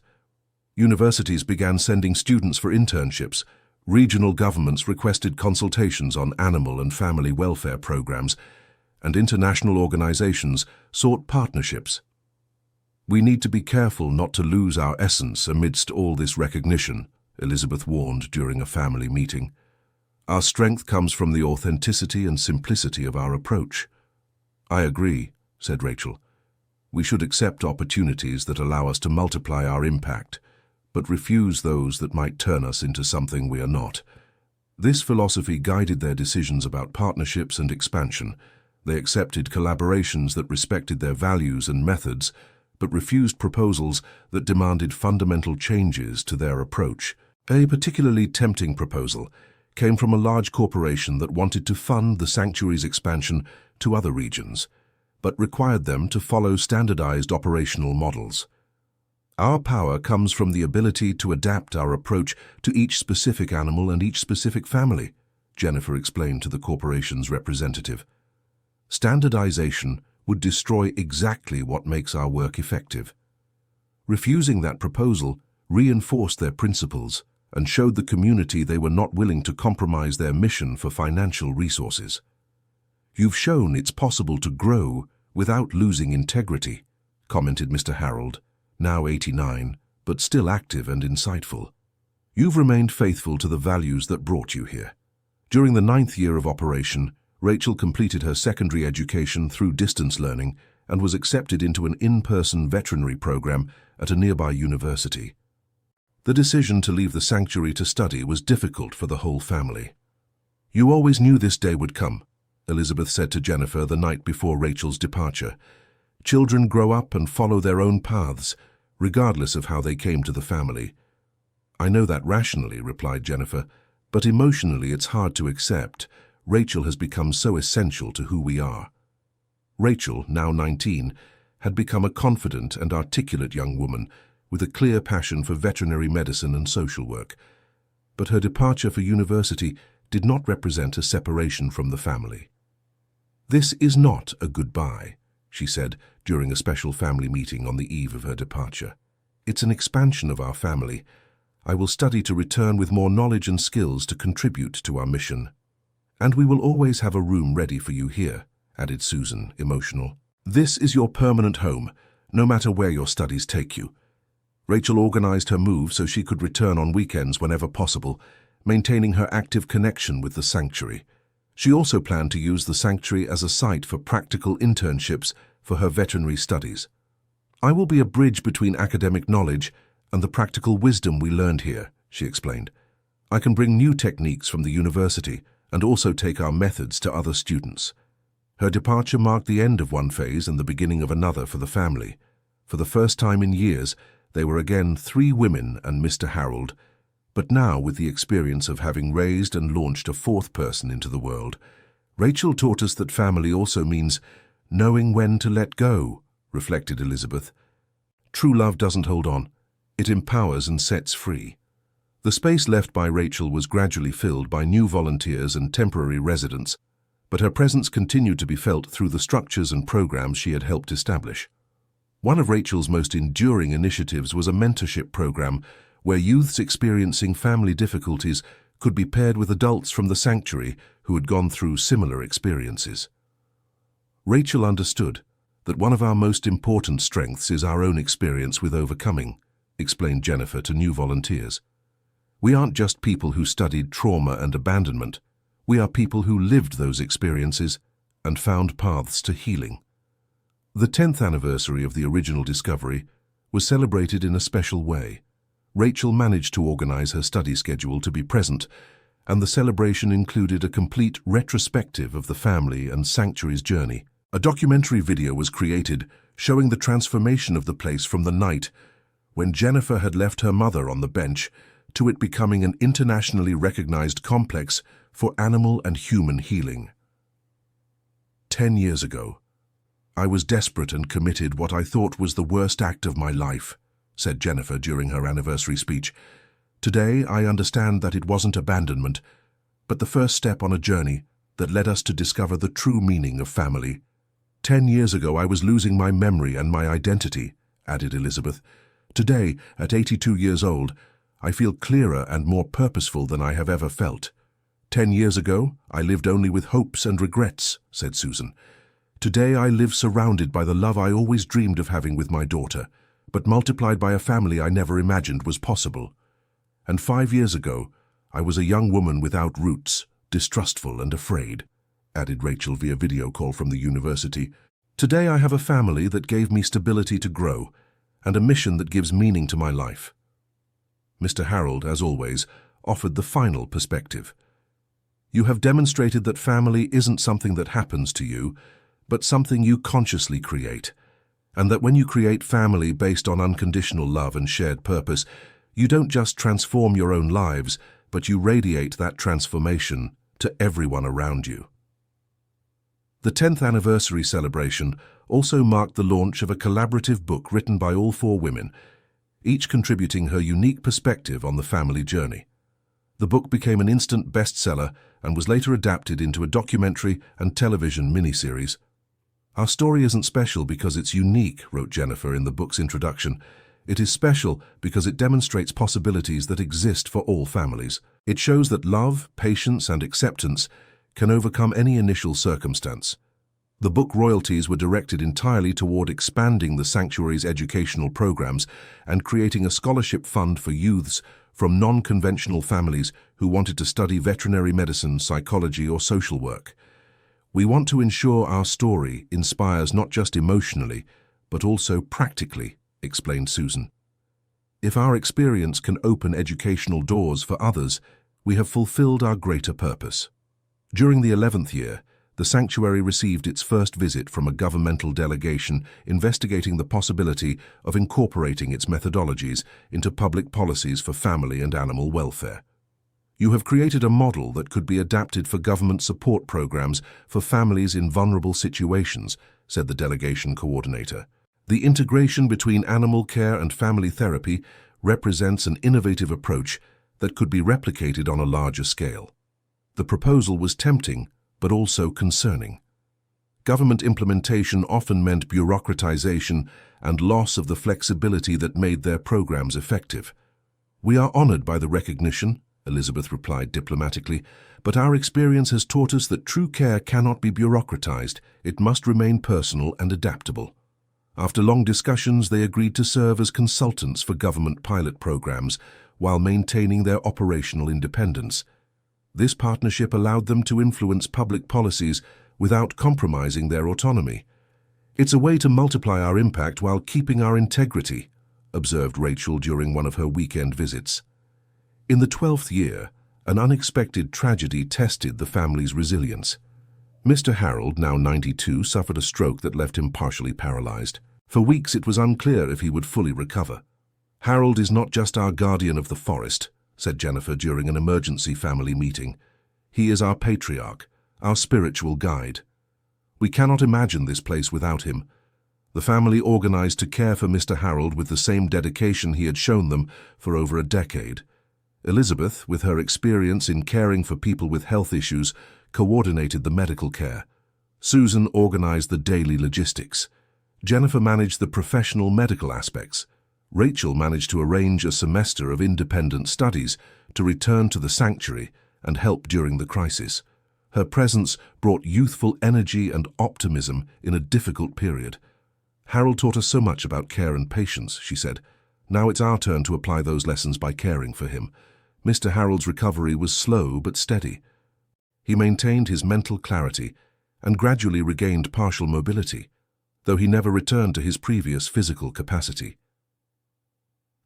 Speaker 1: Universities began sending students for internships, regional governments requested consultations on animal and family welfare programs, and international organizations sought partnerships. We need to be careful not to lose our essence amidst all this recognition," Elizabeth warned during a family meeting. "Our strength comes from the authenticity and simplicity of our approach." "I agree," said Rachel. "We should accept opportunities that allow us to multiply our impact, but refuse those that might turn us into something we are not. This philosophy guided their decisions about partnerships and expansion. They accepted collaborations that respected their values and methods, but refused proposals that demanded fundamental changes to their approach. A particularly tempting proposal came from a large corporation that wanted to fund the sanctuary's expansion to other regions, but required them to follow standardized operational models. Our power comes from the ability to adapt our approach to each specific animal and each specific family, Jennifer explained to the corporation's representative. Standardization would destroy exactly what makes our work effective. Refusing that proposal reinforced their principles and showed the community they were not willing to compromise their mission for financial resources. You've shown it's possible to grow without losing integrity, commented Mr. Harold, now 89, but still active and insightful. You've remained faithful to the values that brought you here. During the 9th year of operation, Rachel completed her secondary education through distance learning and was accepted into an in-person veterinary program at a nearby university. The decision to leave the sanctuary to study was difficult for the whole family. You always knew this day would come, Elizabeth said to Jennifer the night before Rachel's departure. Children grow up and follow their own paths, regardless of how they came to the family. I know that rationally, replied Jennifer, but emotionally it's hard to accept. Rachel has become so essential to who we are. Rachel, now 19, had become a confident and articulate young woman with a clear passion for veterinary medicine and social work. But her departure for university did not represent a separation from the family. This is not a goodbye, she said during a special family meeting on the eve of her departure. It's an expansion of our family. I will study to return with more knowledge and skills to contribute to our mission. And we will always have a room ready for you here, added Susan, emotional. This is your permanent home, no matter where your studies take you. Rachel organized her move so she could return on weekends whenever possible, maintaining her active connection with the sanctuary. She also planned to use the sanctuary as a site for practical internships for her veterinary studies. I will be a bridge between academic knowledge and the practical wisdom we learned here, she explained. I can bring new techniques from the university and also take our methods to other students. Her departure marked the end of one phase and the beginning of another for the family. For the first time in years, they were again 3 women and Mr. Harold, but now with the experience of having raised and launched a 4th person into the world. Rachel taught us that family also means knowing when to let go, reflected Elizabeth. True love doesn't hold on. It empowers and sets free. The space left by Rachel was gradually filled by new volunteers and temporary residents, but her presence continued to be felt through the structures and programs she had helped establish. One of Rachel's most enduring initiatives was a mentorship program where youths experiencing family difficulties could be paired with adults from the sanctuary who had gone through similar experiences. Rachel understood that one of our most important strengths is our own experience with overcoming, explained Jennifer to new volunteers. We aren't just people who studied trauma and abandonment. We are people who lived those experiences and found paths to healing. The 10th anniversary of the original discovery was celebrated in a special way. Rachel managed to organize her study schedule to be present, and the celebration included a complete retrospective of the family and sanctuary's journey. A documentary video was created showing the transformation of the place from the night when Jennifer had left her mother on the bench to it becoming an internationally recognized complex for animal and human healing. 10 years ago, I was desperate and committed what I thought was the worst act of my life, said Jennifer during her anniversary speech. Today, I understand that it wasn't abandonment, but the first step on a journey that led us to discover the true meaning of family. 10 years ago, I was losing my memory and my identity, added Elizabeth. Today, at 82 years old, I feel clearer and more purposeful than I have ever felt. 10 years ago, I lived only with hopes and regrets, said Susan. Today I live surrounded by the love I always dreamed of having with my daughter, but multiplied by a family I never imagined was possible. And 5 years ago, I was a young woman without roots, distrustful and afraid, added Rachel via video call from the university. Today I have a family that gave me stability to grow, and a mission that gives meaning to my life. Mr. Harold, as always, offered the final perspective. You have demonstrated that family isn't something that happens to you, but something you consciously create, and that when you create family based on unconditional love and shared purpose, you don't just transform your own lives, but you radiate that transformation to everyone around you. The 10th anniversary celebration also marked the launch of a collaborative book written by all 4 women, each contributing her unique perspective on the family journey. The book became an instant bestseller and was later adapted into a documentary and television miniseries. Our story isn't special because it's unique, wrote Jennifer in the book's introduction. It is special because it demonstrates possibilities that exist for all families. It shows that love, patience, and acceptance can overcome any initial circumstance. The book royalties were directed entirely toward expanding the sanctuary's educational programs and creating a scholarship fund for youths from non-conventional families who wanted to study veterinary medicine, psychology, or social work. We want to ensure our story inspires not just emotionally, but also practically, explained Susan. If our experience can open educational doors for others, we have fulfilled our greater purpose. During the 11th year, the sanctuary received its first visit from a governmental delegation investigating the possibility of incorporating its methodologies into public policies for family and animal welfare. You have created a model that could be adapted for government support programs for families in vulnerable situations, said the delegation coordinator. The integration between animal care and family therapy represents an innovative approach that could be replicated on a larger scale. The proposal was tempting, but also concerning. Government implementation often meant bureaucratization and loss of the flexibility that made their programs effective. We are honored by the recognition, Elizabeth replied diplomatically, but our experience has taught us that true care cannot be bureaucratized. It must remain personal and adaptable. After long discussions, they agreed to serve as consultants for government pilot programs while maintaining their operational independence. This partnership allowed them to influence public policies without compromising their autonomy. It's a way to multiply our impact while keeping our integrity, observed Rachel during one of her weekend visits. In the 12th year, an unexpected tragedy tested the family's resilience. Mr. Harold, now 92, suffered a stroke that left him partially paralyzed. For weeks it was unclear if he would fully recover. Harold is not just our guardian of the forest, said Jennifer during an emergency family meeting. He is our patriarch, our spiritual guide. We cannot imagine this place without him. The family organized to care for Mr. Harold with the same dedication he had shown them for over a decade. Elizabeth, with her experience in caring for people with health issues, coordinated the medical care. Susan organized the daily logistics. Jennifer managed the professional medical aspects. Rachel managed to arrange a semester of independent studies to return to the sanctuary and help during the crisis. Her presence brought youthful energy and optimism in a difficult period. Harold taught us so much about care and patience, she said. Now it's our turn to apply those lessons by caring for him. Mr. Harold's recovery was slow but steady. He maintained his mental clarity and gradually regained partial mobility, though he never returned to his previous physical capacity.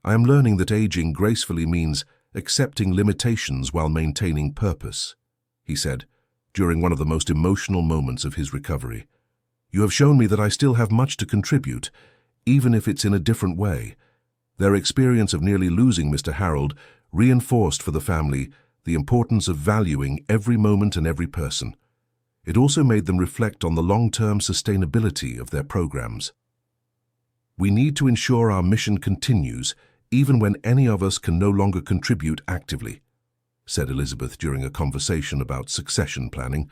Speaker 1: I am learning that aging gracefully means accepting limitations while maintaining purpose, he said, during one of the most emotional moments of his recovery. You have shown me that I still have much to contribute, even if it's in a different way. Their experience of nearly losing Mr. Harold reinforced for the family the importance of valuing every moment and every person. It also made them reflect on the long-term sustainability of their programs. We need to ensure our mission continues even when any of us can no longer contribute actively, said Elizabeth during a conversation about succession planning.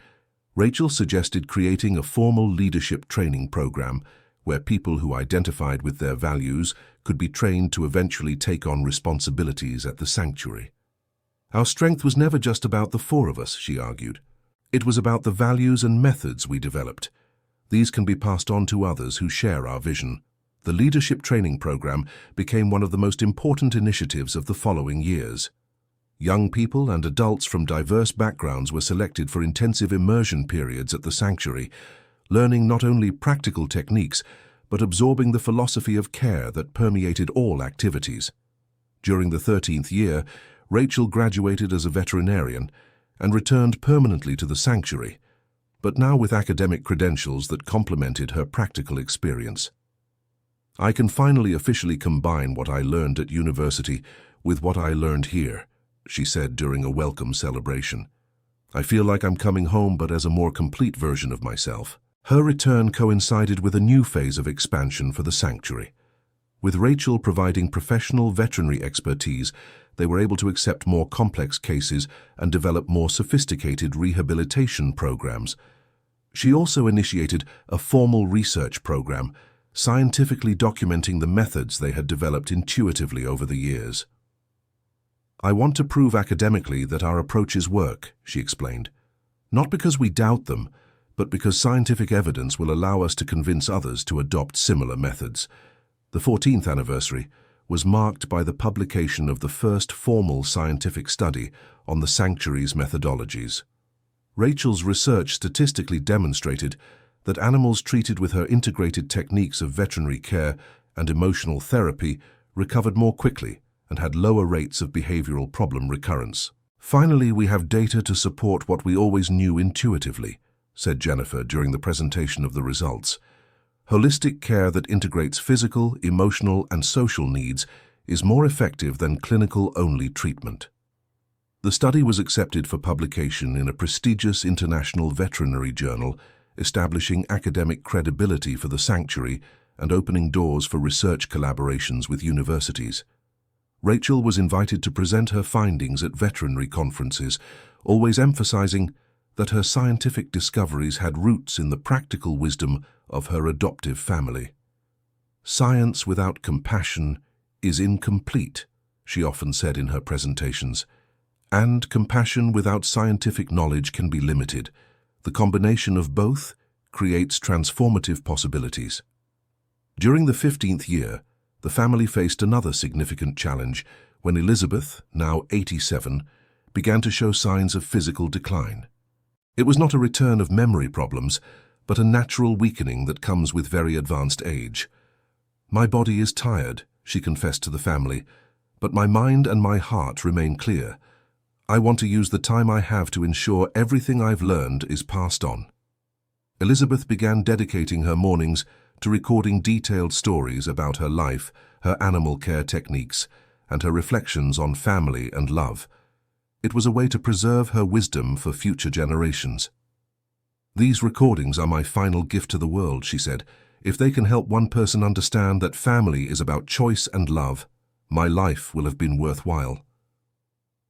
Speaker 1: Rachel suggested creating a formal leadership training program where people who identified with their values could be trained to eventually take on responsibilities at the sanctuary. Our strength was never just about the 4 of us, she argued. It was about the values and methods we developed. These can be passed on to others who share our vision. The leadership training program became one of the most important initiatives of the following years. Young people and adults from diverse backgrounds were selected for intensive immersion periods at the sanctuary, learning not only practical techniques, but absorbing the philosophy of care that permeated all activities. During the 13th year, Rachel graduated as a veterinarian and returned permanently to the sanctuary, but now with academic credentials that complemented her practical experience. "I can finally officially combine what I learned at university with what I learned here," she said during a welcome celebration. "I feel like I'm coming home, but as a more complete version of myself." Her return coincided with a new phase of expansion for the sanctuary. With Rachel providing professional veterinary expertise, they were able to accept more complex cases and develop more sophisticated rehabilitation programs. She also initiated a formal research program, scientifically documenting the methods they had developed intuitively over the years. "I want to prove academically that our approaches work," she explained. "Not because we doubt them, but because scientific evidence will allow us to convince others to adopt similar methods." The 14th anniversary was marked by the publication of the first formal scientific study on the sanctuary's methodologies. Rachel's research statistically demonstrated that animals treated with her integrated techniques of veterinary care and emotional therapy recovered more quickly and had lower rates of behavioral problem recurrence. "Finally, we have data to support what we always knew intuitively," said Jennifer during the presentation of the results. "Holistic care that integrates physical, emotional, and social needs is more effective than clinical-only treatment." The study was accepted for publication in a prestigious international veterinary journal, establishing academic credibility for the sanctuary and opening doors for research collaborations with universities. Rachel was invited to present her findings at veterinary conferences, always emphasizing that her scientific discoveries had roots in the practical wisdom of her adoptive family. "Science without compassion is incomplete," she often said in her presentations, "and compassion without scientific knowledge can be limited. The combination of both creates transformative possibilities." During the 15th year, the family faced another significant challenge when Elizabeth, now 87, began to show signs of physical decline. It was not a return of memory problems, but a natural weakening that comes with very advanced age. "My body is tired," she confessed to the family, "but my mind and my heart remain clear. I want to use the time I have to ensure everything I've learned is passed on." Elizabeth began dedicating her mornings to recording detailed stories about her life, her animal care techniques, and her reflections on family and love. It was a way to preserve her wisdom for future generations. "These recordings are my final gift to the world," she said. "If they can help one person understand that family is about choice and love, my life will have been worthwhile."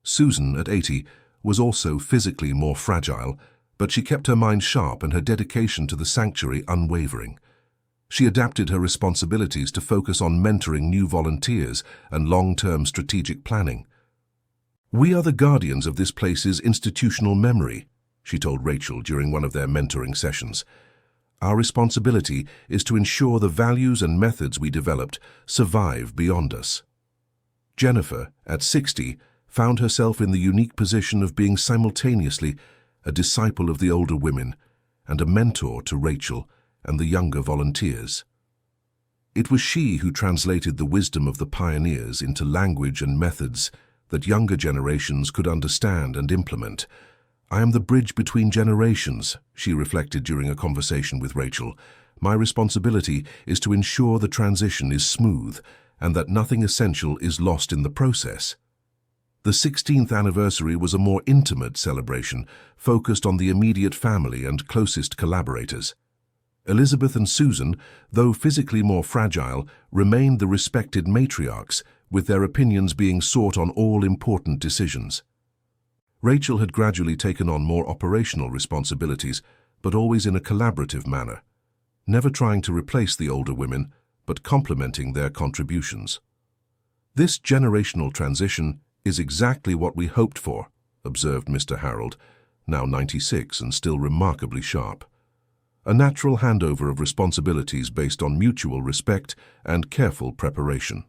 Speaker 1: Susan, at 80, was also physically more fragile, but she kept her mind sharp and her dedication to the sanctuary unwavering. She adapted her responsibilities to focus on mentoring new volunteers and long-term strategic planning. "We are the guardians of this place's institutional memory," she told Rachel during one of their mentoring sessions. "Our responsibility is to ensure the values and methods we developed survive beyond us." Jennifer, at 60, found herself in the unique position of being simultaneously a disciple of the older women and a mentor to Rachel and the younger volunteers. It was she who translated the wisdom of the pioneers into language and methods that younger generations could understand and implement. "I am the bridge between generations," she reflected during a conversation with Rachel. "My responsibility is to ensure the transition is smooth and that nothing essential is lost in the process." The 16th anniversary was a more intimate celebration, focused on the immediate family and closest collaborators. Elizabeth and Susan, though physically more fragile, remained the respected matriarchs, with their opinions being sought on all important decisions. Rachel had gradually taken on more operational responsibilities, but always in a collaborative manner, never trying to replace the older women, but complementing their contributions. "This generational transition is exactly what we hoped for," observed Mr. Harold, now 96 and still remarkably sharp. "A natural handover of responsibilities based on mutual respect and careful preparation."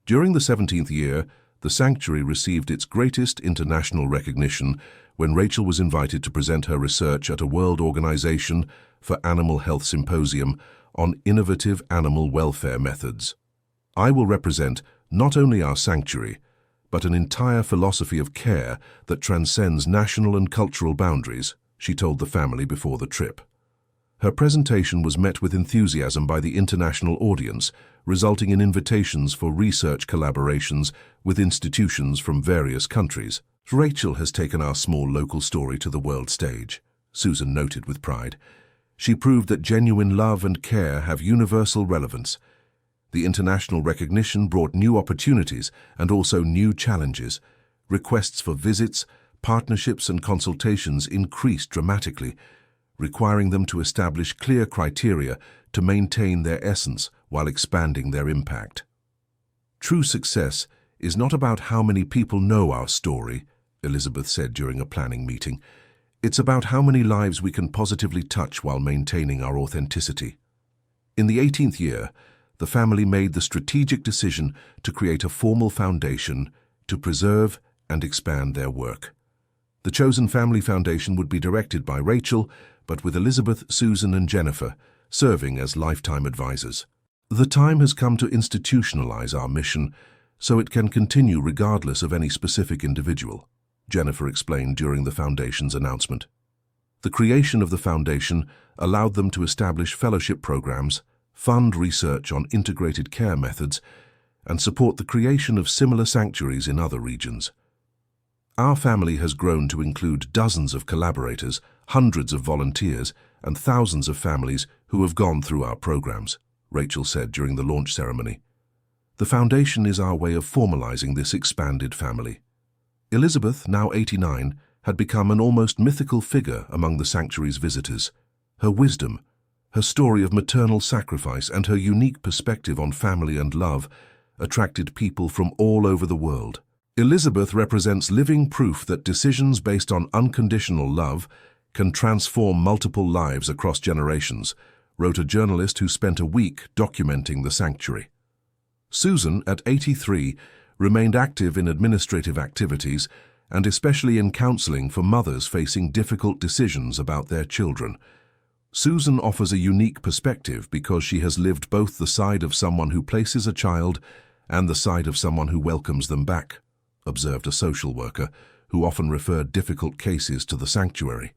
Speaker 1: During the 17th year, the sanctuary received its greatest international recognition when Rachel was invited to present her research at a World Organization for Animal Health Symposium on innovative animal welfare methods. "I will represent not only our sanctuary, but an entire philosophy of care that transcends national and cultural boundaries, she told the family before the trip. Her presentation was met with enthusiasm by the international audience, resulting in invitations for research collaborations with institutions from various countries. Rachel has taken our small local story to the world stage, Susan noted with pride. She proved that genuine love and care have universal relevance. The international recognition brought new opportunities and also new challenges. Requests for visits, partnerships and consultations increased dramatically, requiring them to establish clear criteria to maintain their essence while expanding their impact. True success is not about how many people know our story, Elizabeth said during a planning meeting. It's about how many lives we can positively touch while maintaining our authenticity. In the 18th year, the family made the strategic decision to create a formal foundation to preserve and expand their work. The chosen family foundation would be directed by Rachel, but with Elizabeth, Susan and Jennifer serving as lifetime advisors. The time has come to institutionalize our mission so it can continue regardless of any specific individual, Jennifer explained during the foundation's announcement. The creation of the foundation allowed them to establish fellowship programs, fund research on integrated care methods, and support the creation of similar sanctuaries in other regions. Our family has grown to include dozens of collaborators, hundreds of volunteers, and thousands of families who have gone through our programs, Rachel said during the launch ceremony. The foundation is our way of formalizing this expanded family. Elizabeth, now 89, had become an almost mythical figure among the sanctuary's visitors. Her wisdom, her story of maternal sacrifice, and her unique perspective on family and love attracted people from all over the world. Elizabeth represents living proof that decisions based on unconditional love can transform multiple lives across generations, wrote a journalist who spent a week documenting the sanctuary. Susan, at 83, remained active in administrative activities and especially in counseling for mothers facing difficult decisions about their children. Susan offers a unique perspective because she has lived both the side of someone who places a child and the side of someone who welcomes them back, observed a social worker who often referred difficult cases to the sanctuary.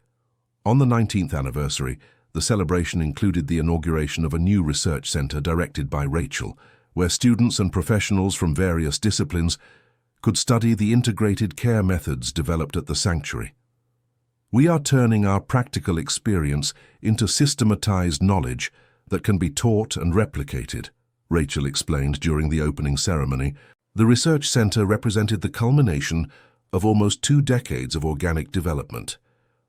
Speaker 1: On the 19th anniversary, the celebration included the inauguration of a new research center directed by Rachel, where students and professionals from various disciplines could study the integrated care methods developed at the sanctuary. We are turning our practical experience into systematized knowledge that can be taught and replicated, Rachel explained during the opening ceremony. The research center represented the culmination of almost 2 decades of organic development.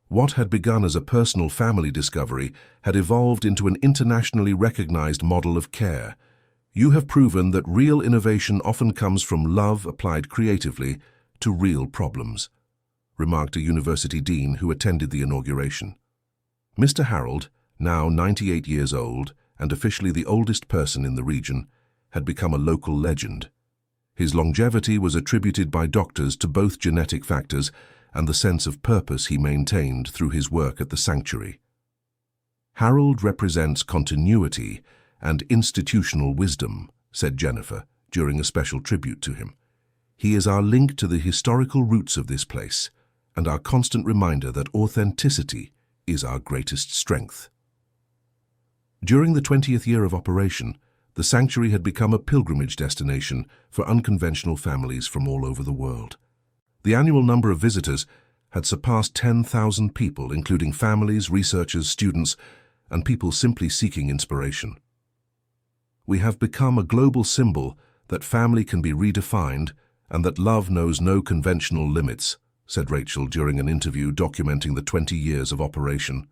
Speaker 1: What had begun as a personal family discovery had evolved into an internationally recognized model of care. You have proven that real innovation often comes from love applied creatively to real problems, remarked a university dean who attended the inauguration. Mr. Harold, now 98 years old and officially the oldest person in the region, had become a local legend. His longevity was attributed by doctors to both genetic factors and the sense of purpose he maintained through his work at the sanctuary. Harold represents continuity and institutional wisdom, said Jennifer during a special tribute to him. He is our link to the historical roots of this place and our constant reminder that authenticity is our greatest strength. During the 20th year of operation, the sanctuary had become a pilgrimage destination for unconventional families from all over the world. The annual number of visitors had surpassed 10,000 people, including families, researchers, students, and people simply seeking inspiration. We have become a global symbol that family can be redefined and that love knows no conventional limits, said Rachel during an interview documenting the 20 years of operation.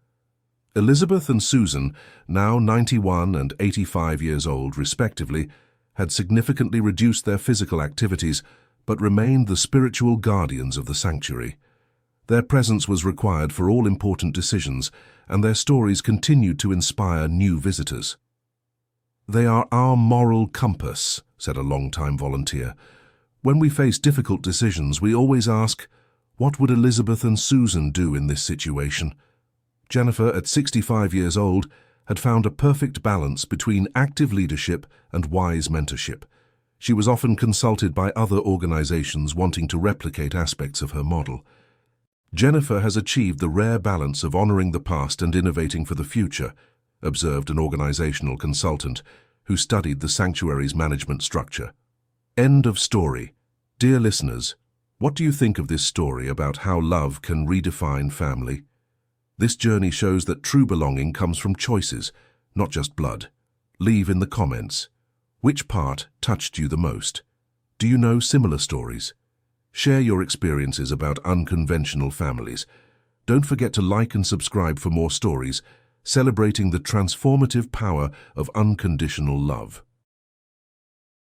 Speaker 1: Elizabeth and Susan, now 91 and 85 years old respectively, had significantly reduced their physical activities but remained the spiritual guardians of the sanctuary. Their presence was required for all important decisions, and their stories continued to inspire new visitors. They are our moral compass, said a long-time volunteer. When we face difficult decisions, we always ask, what would Elizabeth and Susan do in this situation? Jennifer, at 65 years old, had found a perfect balance between active leadership and wise mentorship. She was often consulted by other organizations wanting to replicate aspects of her model. Jennifer has achieved the rare balance of honoring the past and innovating for the future, observed an organizational consultant who studied the sanctuary's management structure. End of story. Dear listeners, what do you think of this story about how love can redefine family? This journey shows that true belonging comes from choices, not just blood. Leave in the comments. Which part touched you the most? Do you know similar stories? Share your experiences about unconventional families. Don't forget to like and subscribe for more stories celebrating the transformative power of unconditional love.